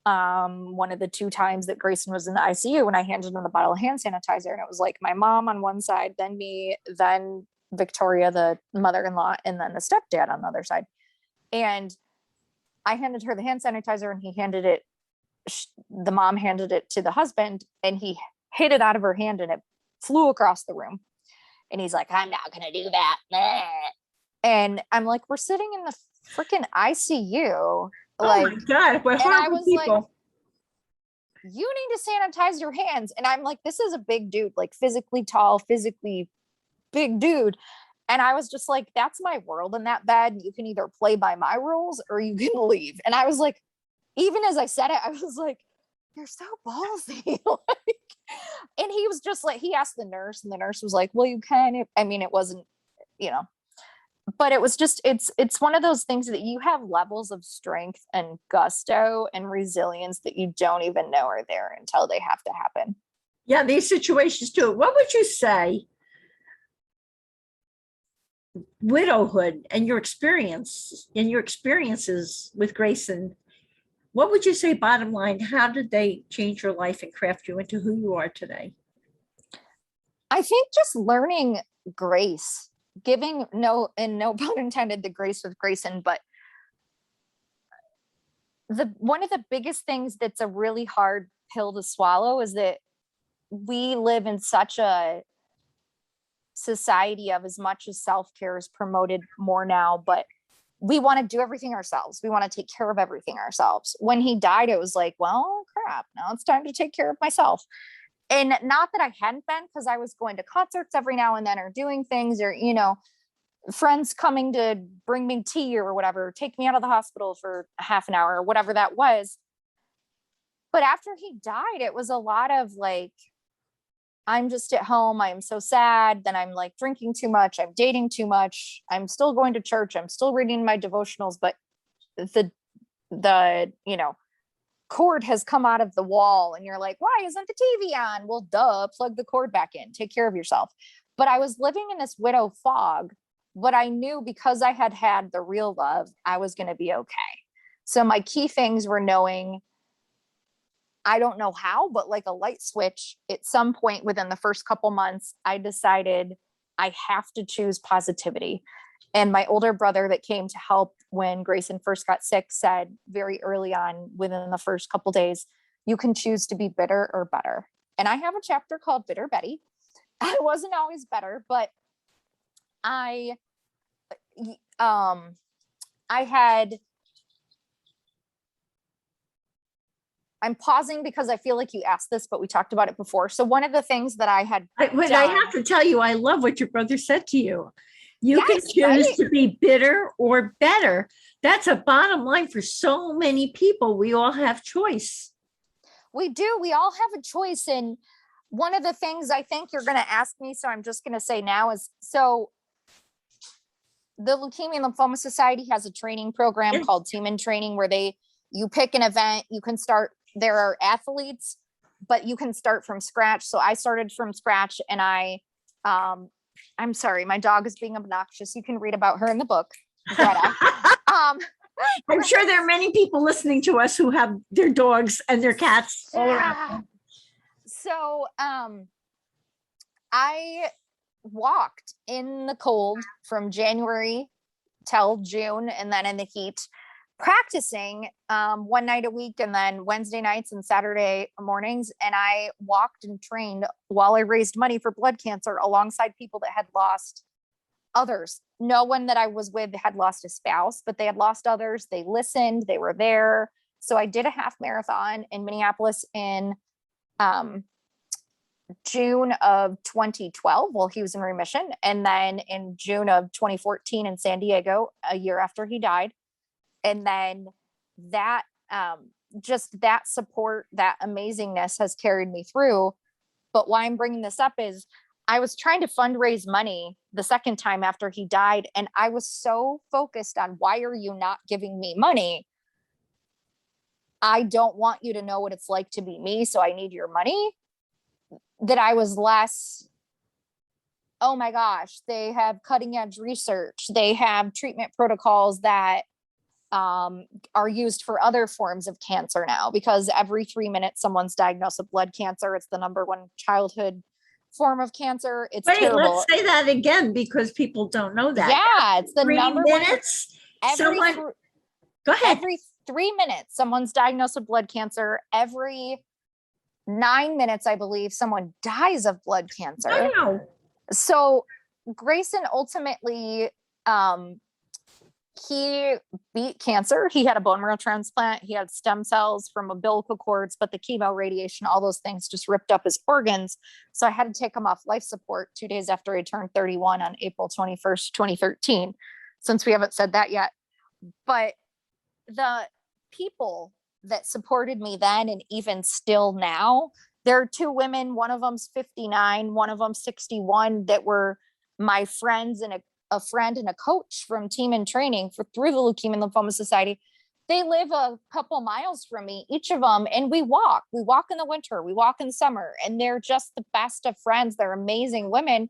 One of the 2 times that Grayson was in the ICU, and I handed him the bottle of hand sanitizer, and it was like my mom on one side, then me, then Victoria, the mother-in-law, and then the stepdad on the other side. And I handed her the hand sanitizer, and the mom handed it to the husband, and he hit it out of her hand and it flew across the room. And he's like, I'm not going to do that. And I'm like, we're sitting in the freaking ICU. Like, oh my God, what horrible people. Like, you need to sanitize your hands. And I'm like, this is a big dude, like physically tall, physically big dude. And I was just like, that's my world in that bed. You can either play by my rules or you can leave. And I was like, even as I said it, I was like, you're so ballsy. Like, and he was just like, he asked the nurse, and the nurse was like, well, you can. I mean, it wasn't, you know, but it was just, it's one of those things that you have levels of strength and gusto and resilience that you don't even know are there until they have to happen. Yeah, these situations too. What would you say, widowhood and your experiences with Grayson, what would you say, bottom line, how did they change your life and craft you into who you are today? I think just learning grace, giving no pun intended, the grace with Grayson, but one of the biggest things that's a really hard pill to swallow is that we live in such a society of, as much as self-care is promoted more now, but we want to do everything ourselves. We want to take care of everything ourselves. When he died, it was like, well, crap, now it's time to take care of myself. And not that I hadn't been, because I was going to concerts every now and then, or doing things, or, you know, friends coming to bring me tea or whatever, take me out of the hospital for a half an hour or whatever that was. But after he died, it was a lot of like, I'm just at home. I am so sad. Then I'm like drinking too much. I'm dating too much. I'm still going to church. I'm still reading my devotionals, but the, cord has come out of the wall and you're like, why isn't the TV on? Well, duh, plug the cord back in, take care of yourself. But I was living in this widow fog, but I knew because I had had the real love, I was going to be okay. So my key things were knowing, I don't know how, but like a light switch at some point within the first couple months, I decided I have to choose positivity. And my older brother that came to help when Grayson first got sick said very early on, within the first couple days, you can choose to be bitter or better. And I have a chapter called Bitter Betty. I wasn't always better, but I'm pausing because I feel like you asked this, but we talked about it before. So one of the things that I have to tell you, I love what your brother said to you. You can choose right? to be bitter or better. That's a bottom line for so many people. We all have choice. We do. We all have a choice. And one of the things I think you're going to ask me, so I'm just going to say now is, so the Leukemia Lymphoma Society has a training program called Team in Training where you pick an event, you can start, there are athletes, but you can start from scratch. So I started from scratch and I'm sorry, my dog is being obnoxious. You can read about her in the book, Greta. I'm sure there are many people listening to us who have their dogs and their cats all around. So I walked in the cold from January till June and then in the heat, practicing one night a week and then Wednesday nights and Saturday mornings. And I walked and trained while I raised money for blood cancer alongside people that had lost others. No one that I was with had lost a spouse, but they had lost others. They listened, they were there. So I did a half marathon in Minneapolis in June of 2012 while he was in remission. And then in June of 2014 in San Diego, a year after he died. And then that, just that support, that amazingness has carried me through. But why I'm bringing this up is I was trying to fundraise money the second time after he died. And I was so focused on, why are you not giving me money? I don't want you to know what it's like to be me. So I need your money. That I was less, oh my gosh, they have cutting edge research. They have treatment protocols that are used for other forms of cancer now, because every 3 minutes someone's diagnosed with blood cancer. It's the number one childhood form of cancer. It's terrible. Let's say that again because people don't know that. Yeah, it's the number minutes, one. Go ahead. Every 3 minutes, someone's diagnosed with blood cancer. Every 9 minutes, I believe, someone dies of blood cancer. Wow. So Grayson ultimately, he beat cancer. He had a bone marrow transplant. He had stem cells from umbilical cords, but the chemo, radiation, all those things just ripped up his organs. So I had to take him off life support 2 days after he turned 31 on April 21st, 2013, since we haven't said that yet. But the people that supported me then and even still now, there are 2 women, one of them's 59, one of them's 61, that were my friends and a friend and a coach from Team in Training through the Leukemia Lymphoma Society. They live a couple miles from me, each of them, and we walk in the winter, we walk in the summer, and they're just the best of friends. They're amazing women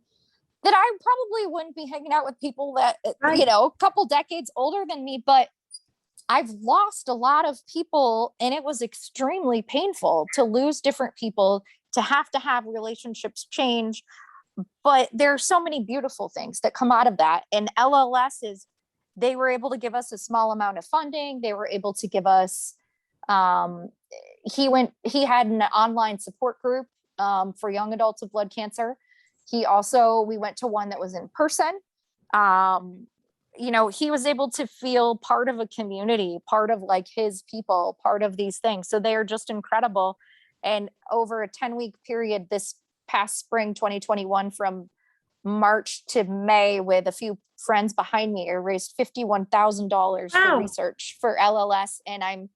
that I probably wouldn't be hanging out with people that, right, a couple decades older than me, but I've lost a lot of people, and it was extremely painful to lose different people, to have relationships change. But there are so many beautiful things that come out of that. And LLS they were able to give us a small amount of funding. They were able to give us, he had an online support group for young adults with blood cancer. We went to one that was in person. He was able to feel part of a community, part of like his people, part of these things. So they are just incredible. And over a 10-week period, this past spring, 2021, from March to May, with a few friends behind me, I raised $51,000 for research for LLS. And I'm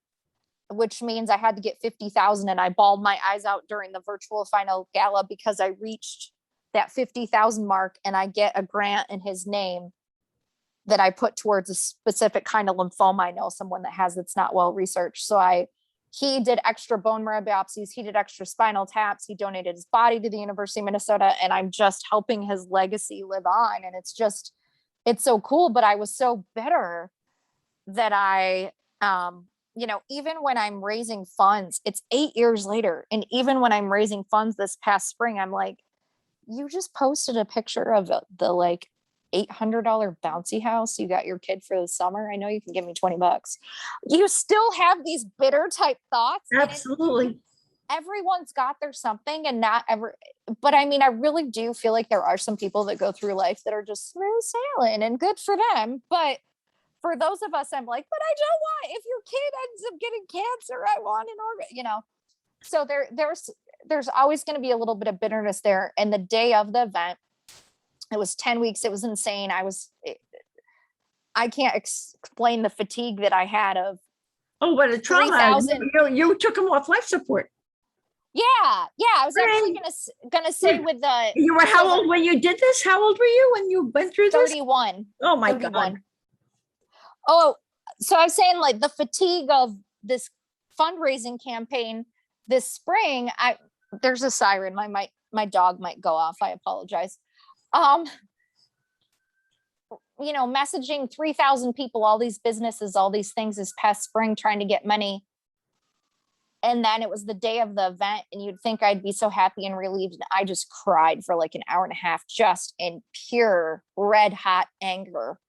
which means I had to get 50,000, and I bawled my eyes out during the virtual final gala because I reached that 50,000 mark, and I get a grant in his name that I put towards a specific kind of lymphoma. I know someone that has, that's not well researched. So he did extra bone marrow biopsies. He did extra spinal taps. He donated his body to the University of Minnesota, and I'm just helping his legacy live on. And it's so cool. But I was so bitter that even when I'm raising funds, it's 8 years later. And even when I'm raising funds this past spring, I'm like, you just posted a picture of the like $800 bouncy house you got your kid for the summer. I know you can give me $20. You still have these bitter type thoughts. Absolutely. Everyone's got their something, and not ever, but I mean, I really do feel like there are some people that go through life that are just smooth sailing, and good for them. But for those of us, I'm like, but I don't want, if your kid ends up getting cancer, I want an organ, so there's always going to be a little bit of bitterness there. And the day of the event, it was 10 weeks. It was insane. I can't explain the fatigue that I had of. Oh, what a trauma. You took him off life support. Yeah. I was actually gonna say with the. You were how old when you did this? How old were you when you went through this? 31. Oh my 31. God. Oh, so I was saying, like, the fatigue of this fundraising campaign this spring. There's a siren. My dog might go off. I apologize. Messaging 3,000 people, all these businesses, all these things this past spring, trying to get money. And then it was the day of the event, and you'd think I'd be so happy and relieved. And I just cried for like an hour and a half, just in pure red hot anger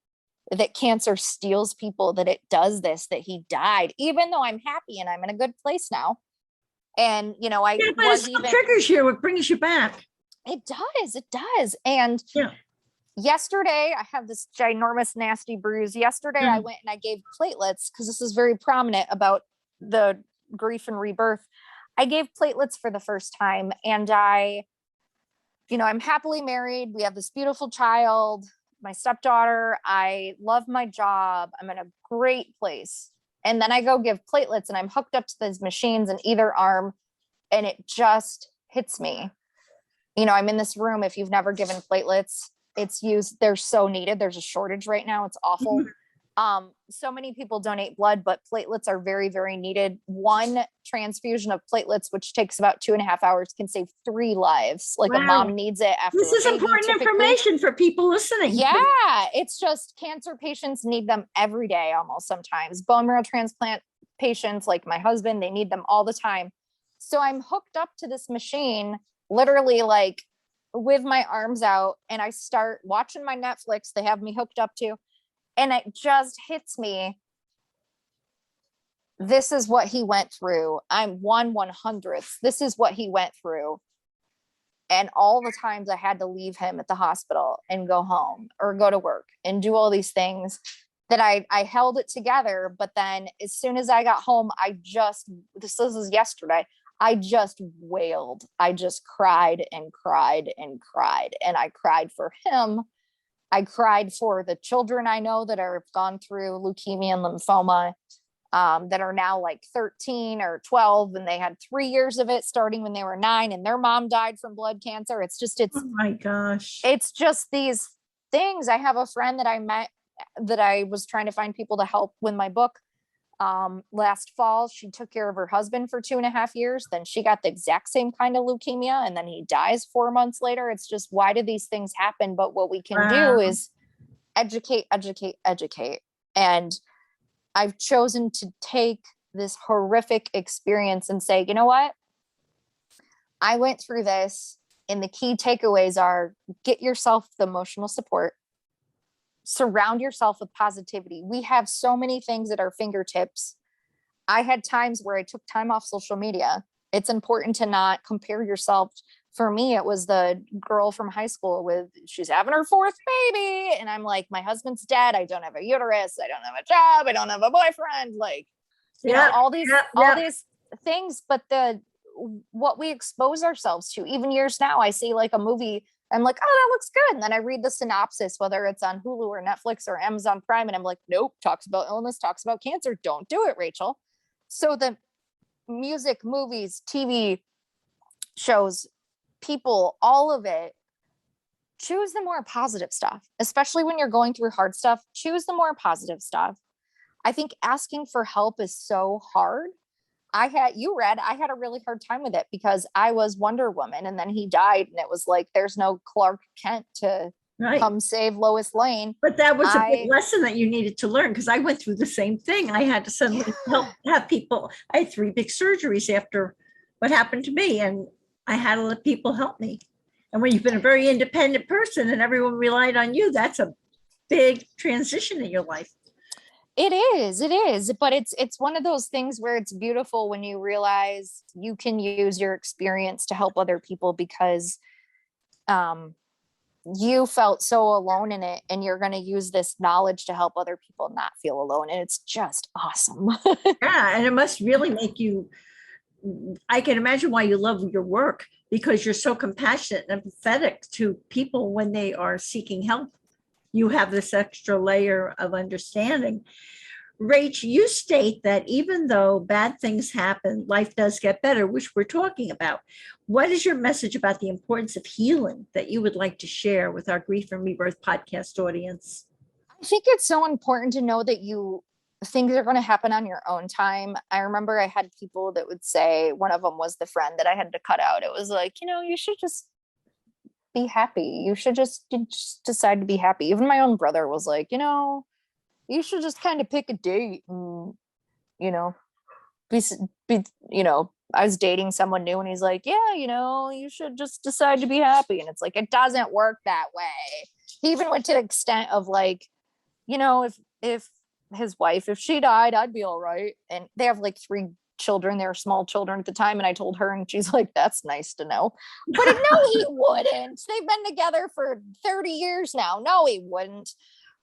that cancer steals people, that it does this, that he died, even though I'm happy and I'm in a good place now. And, it triggers you, it brings you back. It does. And yesterday I have this ginormous, nasty bruise. Yesterday I went and I gave platelets, because this is very prominent about the grief and rebirth. I gave platelets for the first time, and I'm happily married. We have this beautiful child, my stepdaughter. I love my job. I'm in a great place. And then I go give platelets, and I'm hooked up to these machines in either arm, and it just hits me. I'm in this room. If you've never given platelets, it's used. They're so needed. There's a shortage right now. It's awful. So many people donate blood, but platelets are very, very needed. One transfusion of platelets, which takes about 2.5 hours, can save 3 lives. Like, a mom needs it after. This is important information for people listening. Yeah. It's just, cancer patients need them every day, almost sometimes. Bone marrow transplant patients, like my husband, they need them all the time. So I'm hooked up to this machine, literally, like, with my arms out, and I start watching my Netflix they have me hooked up to. And it just hits me. This is what he went through. I'm 1/100th. This is what he went through. And all the times I had to leave him at the hospital and go home or go to work and do all these things, that I held it together. But then as soon as I got home, this was yesterday, I just wailed. I just cried and cried and cried. And I cried for him. I cried for the children I know that have gone through leukemia and lymphoma, that are now like 13 or 12, and they had 3 years of it starting when they were 9, and their mom died from blood cancer. Oh my gosh. It's just these things. I have a friend that I met, that I was trying to find people to help with my book. Last fall, she took care of her husband for 2.5 years. Then she got the exact same kind of leukemia, and then he dies 4 months later. It's just, why do these things happen? But what we can do is educate. And I've chosen to take this horrific experience and say, you know what? I went through this, and the key takeaways are: get yourself the emotional support. Surround yourself with positivity. We have so many things at our fingertips. I had times where I took time off social media. It's important to not compare yourself. For me, it was the girl from high school she's having her 4th baby. And I'm like, my husband's dead. I don't have a uterus. I don't have a job. I don't have a boyfriend. Like, all these things. But what we expose ourselves to, even years now, I see like a movie, I'm like, oh, that looks good. And then I read the synopsis, whether it's on Hulu or Netflix or Amazon Prime. And I'm like, nope, talks about illness, talks about cancer. Don't do it, Rachel. So the music, movies, TV shows, people, all of it, choose the more positive stuff, especially when you're going through hard stuff. Choose the more positive stuff. I think asking for help is so hard. I had a really hard time with it because I was Wonder Woman and then he died and it was like, there's no Clark Kent to come save Lois Lane. But that was a big lesson that you needed to learn, because I went through the same thing. I had to suddenly have people. I had 3 big surgeries after what happened to me, and I had to let people help me. And when you've been a very independent person and everyone relied on you, that's a big transition in your life. It is, but it's one of those things where it's beautiful when you realize you can use your experience to help other people, because you felt so alone in it, and you're going to use this knowledge to help other people not feel alone. And it's just awesome. Yeah, and it must really make you, I can imagine why you love your work, because you're so compassionate and empathetic to people when they are seeking help. You have this extra layer of understanding. Rach, you state that even though bad things happen, life does get better, which we're talking about. What is your message about the importance of healing that you would like to share with our Grief and Rebirth podcast audience? I think it's so important to know that things are going to happen on your own time. I remember I had people that would say, one of them was the friend that I had to cut out. It was like, you should just be happy. You should just decide to be happy. Even my own brother was like, you should just kind of pick a date and, I was dating someone new and he's like, yeah, you should just decide to be happy. And it's like, it doesn't work that way. He even went to the extent of like, if his wife, if she died, I'd be all right. And they have like 3 children. They were small children at the time. And I told her, and she's like, that's nice to know. But no, he wouldn't. They've been together for 30 years now. No, he wouldn't.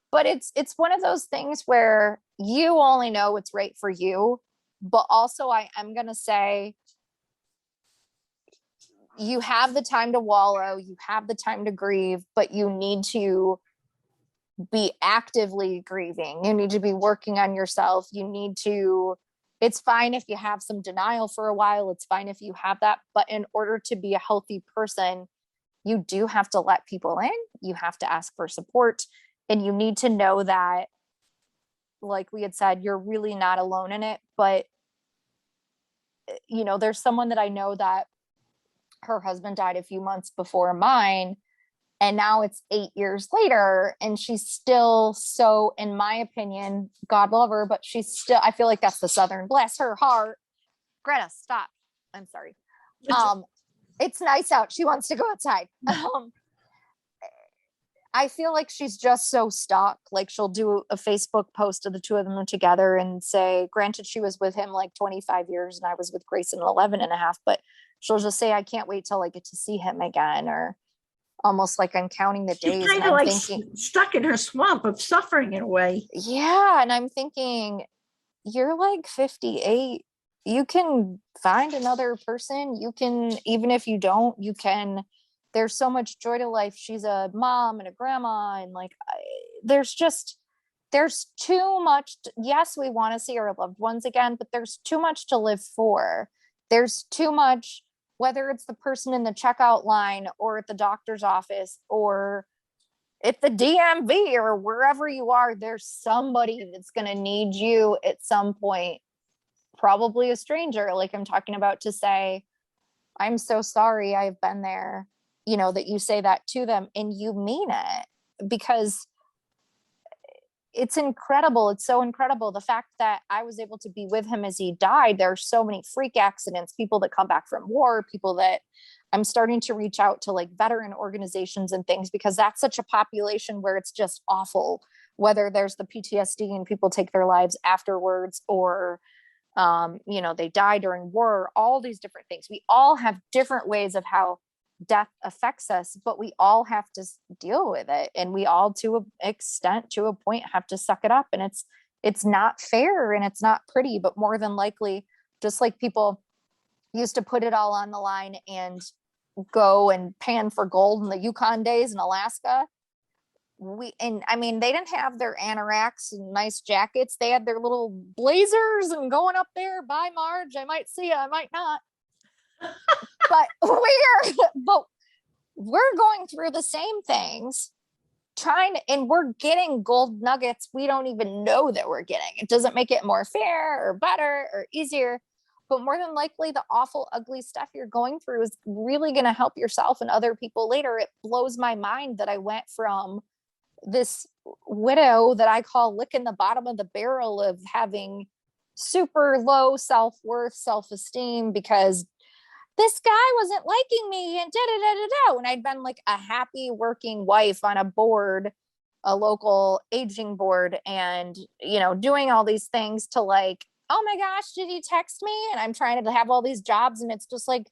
But it's one of those things where you only know what's right for you. But also I am going to say, you have the time to wallow, you have the time to grieve, but you need to be actively grieving. You need to be working on yourself. It's fine if you have some denial for a while. It's fine if you have that. But in order to be a healthy person, you do have to let people in. You have to ask for support. And you need to know that, like we had said, you're really not alone in it. But, there's someone that I know that her husband died a few months before mine. And now it's 8 years later, and she's still so, in my opinion, God love her, but she's still, I feel like that's the Southern, bless her heart. Greta, stop. I'm sorry. It's nice out. She wants to go outside. I feel like she's just so stuck. Like she'll do a Facebook post of the 2 of them together and say, granted, she was with him like 25 years and I was with Grayson 11 and a half, but she'll just say, I can't wait till I get to see him again. Or almost like I'm counting the days. She's kind of like stuck in her swamp of suffering in a way. Yeah. And I'm thinking, you're like 58. You can find another person. You can, even if you don't, there's so much joy to life. She's a mom and a grandma. And like, there's too much. Yes, we want to see our loved ones again, but there's too much to live for. There's too much, whether it's the person in the checkout line or at the doctor's office or at the DMV or wherever you are, there's somebody that's going to need you at some point, probably a stranger, like I'm talking about, to say, I'm so sorry, I've been there, that you say that to them and you mean it, because it's incredible. It's so incredible. The fact that I was able to be with him as he died. There are so many freak accidents, people that come back from war, people that I'm starting to reach out to, like veteran organizations and things, because that's such a population where it's just awful, whether there's the PTSD and people take their lives afterwards, or, they die during war, all these different things. We all have different ways of how death affects us, but we all have to deal with it, and we all, to an extent, to a point, have to suck it up. And it's not fair and it's not pretty, but more than likely, just like people used to put it all on the line and go and pan for gold in the Yukon days in Alaska, and I mean, they didn't have their anoraks and nice jackets. They had their little blazers and going up there. Bye, Marge. I might see you, I might not. But we're going through the same things, and we're getting gold nuggets we don't even know that we're getting. It doesn't make it more fair or better or easier, but more than likely the awful, ugly stuff you're going through is really going to help yourself and other people later. It blows my mind that I went from this widow that I call licking the bottom of the barrel of having super low self-worth, self-esteem because this guy wasn't liking me and da-da-da-da-da. And I'd been like a happy working wife on a board, a local aging board, and, doing all these things to like, oh my gosh, did he text me? And I'm trying to have all these jobs. And it's just like,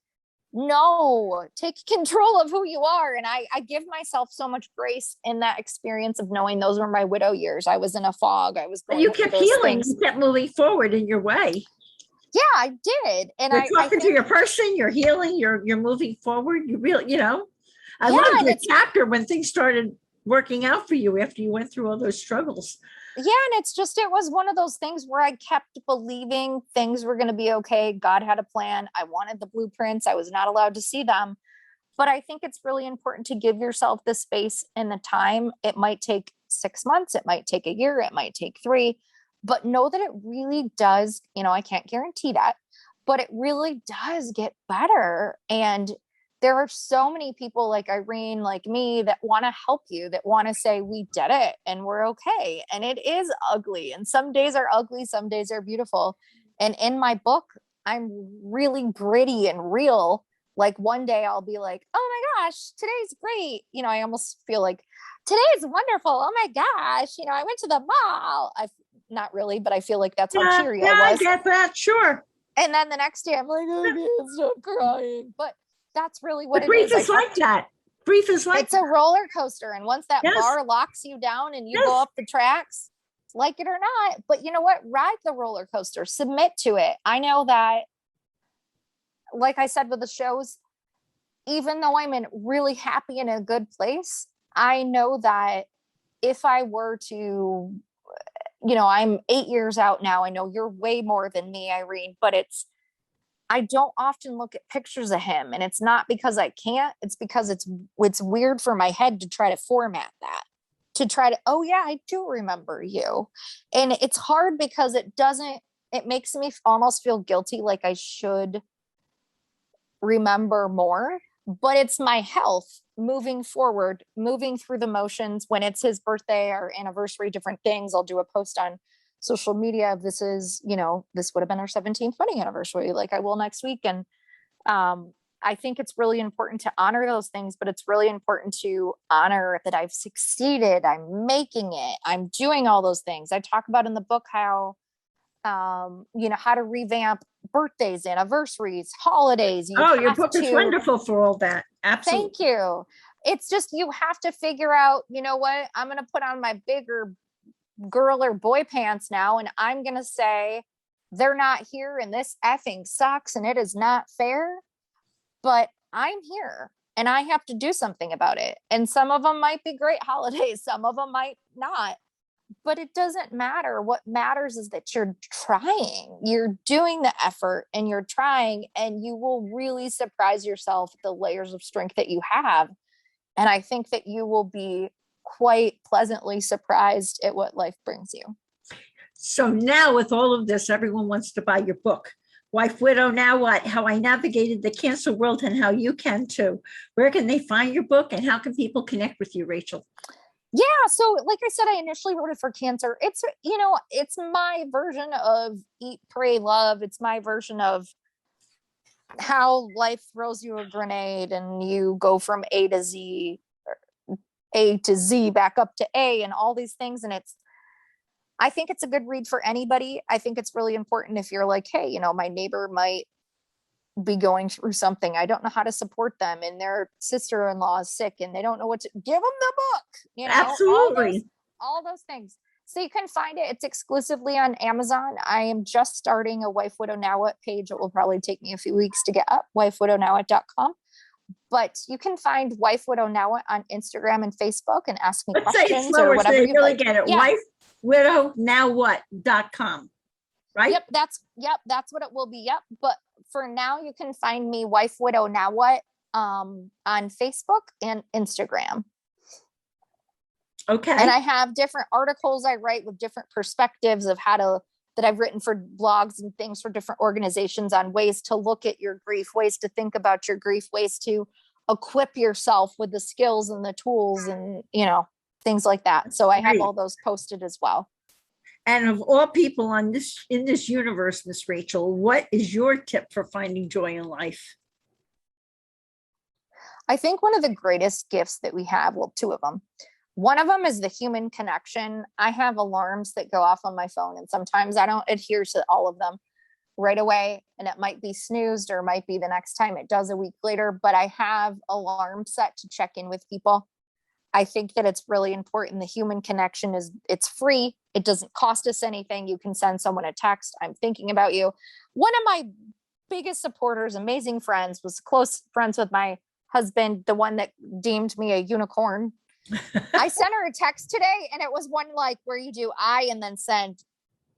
no, take control of who you are. And I give myself so much grace in that experience of knowing those were my widow years. I was in a fog. I was going you kept healing. You kept moving forward in your way. Yeah, I did. And you're talking to your person, you're healing, you're moving forward. You really, I love the chapter when things started working out for you after you went through all those struggles. Yeah. And it was one of those things where I kept believing things were going to be okay. God had a plan. I wanted the blueprints. I was not allowed to see them. But I think it's really important to give yourself the space and the time. It might take 6 months. It might take a year. It might take 3. But know that it really does, I can't guarantee that, but it really does get better. And there are so many people like Irene, like me, that want to help you, that want to say, we did it and we're okay. And it is ugly. And some days are ugly. Some days are beautiful. And in my book, I'm really gritty and real. Like one day I'll be like, oh my gosh, today's great. I almost feel like today's wonderful. Oh my gosh. I went to the mall. Not really, but I feel like that's how cheery I was. I get that. Sure. And then the next day I'm like, I can't stop crying. But that's really what grief is like that. Grief is like it's a roller coaster. And once that bar locks you down and you go up the tracks, like it or not, but you know what? Ride the roller coaster, submit to it. I know that, like I said with the shows, even though I'm in really happy in a good place, I know that if I were to, I'm 8 years out now. I know you're way more than me, Irene, but I don't often look at pictures of him, and it's not because I can't, it's because it's weird for my head to try to format that, to try to, oh yeah, I do remember you. And it's hard because it makes me almost feel guilty. Like I should remember more, but it's my health moving forward, moving through the motions. When it's his birthday or anniversary, different things, I'll do a post on social media of this is, this would have been our 17th wedding anniversary, like I will next week. And I think it's really important to honor those things, but it's really important to honor that I've succeeded. I'm making it. I'm doing all those things. I talk about in the book how, how to revamp birthdays, anniversaries, holidays. Your book is wonderful for all that. Absolutely. Thank you. It's just, you have to figure out, you know what, I'm going to put on my bigger girl or boy pants now. And I'm going to say, they're not here and this effing sucks and it is not fair, but I'm here and I have to do something about it. And some of them might be great holidays. Some of them might not. But it doesn't matter. What matters is that you're trying, you're doing the effort and you're trying, and you will really surprise yourself the layers of strength that you have. And I think that you will be quite pleasantly surprised at what life brings you. So now with all of this, everyone wants to buy your book. Wife, Widow, Now What? How I Navigated the Cancer World and How You Can Too. Where can they find your book and how can people connect with you, Rachel? Yeah. So like I said, I initially wrote it for cancer. It's, it's my version of Eat, Pray, Love. It's my version of how life throws you a grenade and you go from A to Z, back up to A and all these things. And I think it's a good read for anybody. I think it's really important if you're like, hey, my neighbor might be going through something. I don't know how to support them and their sister-in-law is sick and they don't know what to give them the book, absolutely all those things. So you can find it. It's exclusively on Amazon. I am just starting a Wife, Widow, Now What page. It will probably take me a few weeks to get up, wifewidownowwhat.com. But you can find Wife Widow Now on Instagram and Facebook and ask me Let's say it questions or slower so whatever they you really like. get it. Yeah. wifewidowNowWhat.com, right? Yep, that's what it will be. Yep. But for now, you can find me Wife Widow Now What on Facebook and Instagram. Okay. And I have different articles I write with different perspectives of that I've written for blogs and things for different organizations on ways to look at your grief, ways to think about your grief, ways to equip yourself with the skills and the tools and, things like that. So I have all those posted as well. And of all people in this universe, Miss Rachel, what is your tip for finding joy in life? I think one of the greatest gifts that we have, well, two of them. One of them is the human connection. I have alarms that go off on my phone, and sometimes I don't adhere to all of them right away. And it might be snoozed or it might be the next time it does a week later, but I have alarms set to check in with people. I think that it's really important. The human connection it's free. It doesn't cost us anything. You can send someone a text. I'm thinking about you. One of my biggest supporters, amazing friends, was close friends with my husband, the one that deemed me a unicorn. I sent her a text today, and it was one like where you do I and then send,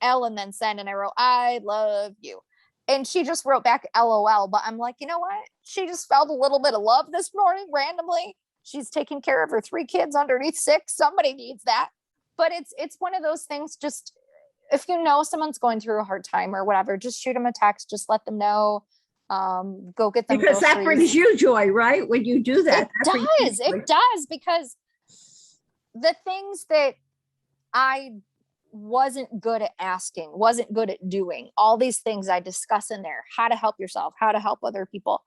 L and then send, and I wrote, I love you. And she just wrote back LOL, but I'm like, you know what? She just felt a little bit of love this morning randomly. She's taking care of her 3 kids underneath 6. Somebody needs that. But it's one of those things, just if you know someone's going through a hard time or whatever, just shoot them a text, just let them know. Go get them because groceries. that brings you joy, right? When you do that. It does, because the things that I wasn't good at asking, wasn't good at doing, all these things I discuss in there, how to help yourself, how to help other people.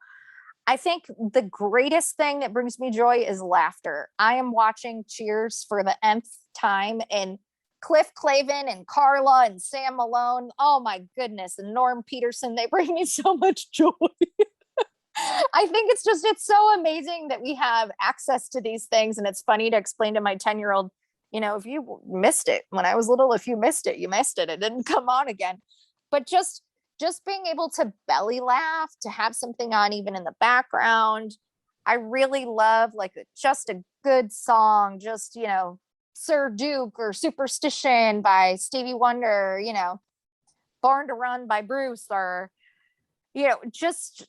I think the greatest thing that brings me joy is laughter. I am watching Cheers for the nth time, and Cliff Clavin and Carla and Sam Malone. Oh my goodness. And Norm Peterson, they bring me so much joy. I think it's so amazing that we have access to these things. And it's funny to explain to my 10-year-old, if you missed it when I was little, if you missed it, you missed it. It didn't come on again. But just being able to belly laugh, to have something on even in the background. I really love just a good song, just, Sir Duke or Superstition by Stevie Wonder, Born to Run by Bruce, or, just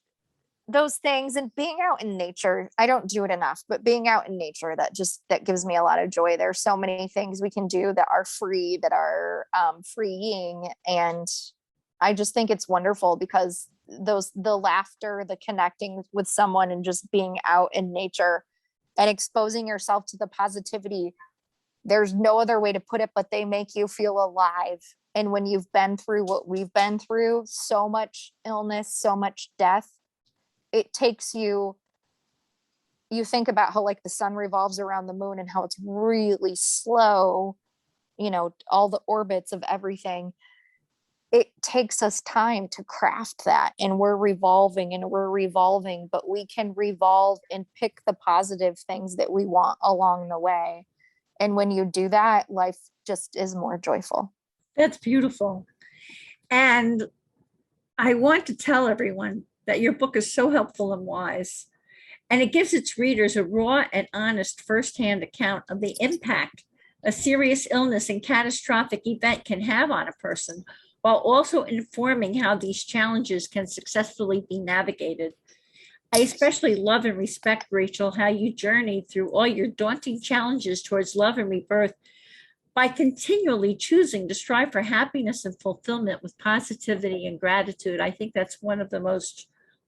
those things. And being out in nature, I don't do it enough, but being out in nature, that gives me a lot of joy. There's so many things we can do that are free, that are freeing. And I just think it's wonderful, because the laughter, the connecting with someone, and just being out in nature and exposing yourself to the positivity, there's no other way to put it, but they make you feel alive. And when you've been through what we've been through, so much illness, so much death, it takes you think about how the sun revolves around the moon and how it's really slow, all the orbits of everything. It takes us time to craft that, and we're revolving, but we can revolve and pick the positive things that we want along the way. And when you do that, life just is more joyful. That's beautiful. And I want to tell everyone that your book is so helpful and wise, and it gives its readers a raw and honest firsthand account of the impact a serious illness and catastrophic event can have on a person, while also informing how these challenges can successfully be navigated. I especially love and respect, Rachel, how you journeyed through all your daunting challenges towards love and rebirth by continually choosing to strive for happiness and fulfillment with positivity and gratitude. I think that's one of the most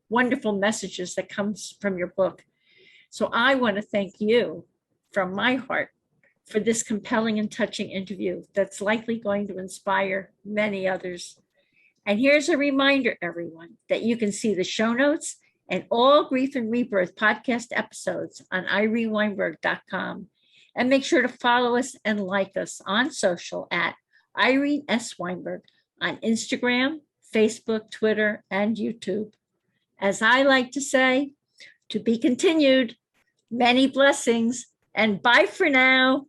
wonderful messages that comes from your book. So I want to thank you from my heart for this compelling and touching interview that's likely going to inspire many others. And here's a reminder, everyone, that you can see the show notes and all Grief and Rebirth podcast episodes on ireneweinberg.com. And make sure to follow us and like us on social at Irene S. Weinberg on Instagram, Facebook, Twitter, and YouTube. As I like to say, to be continued, many blessings, and bye for now.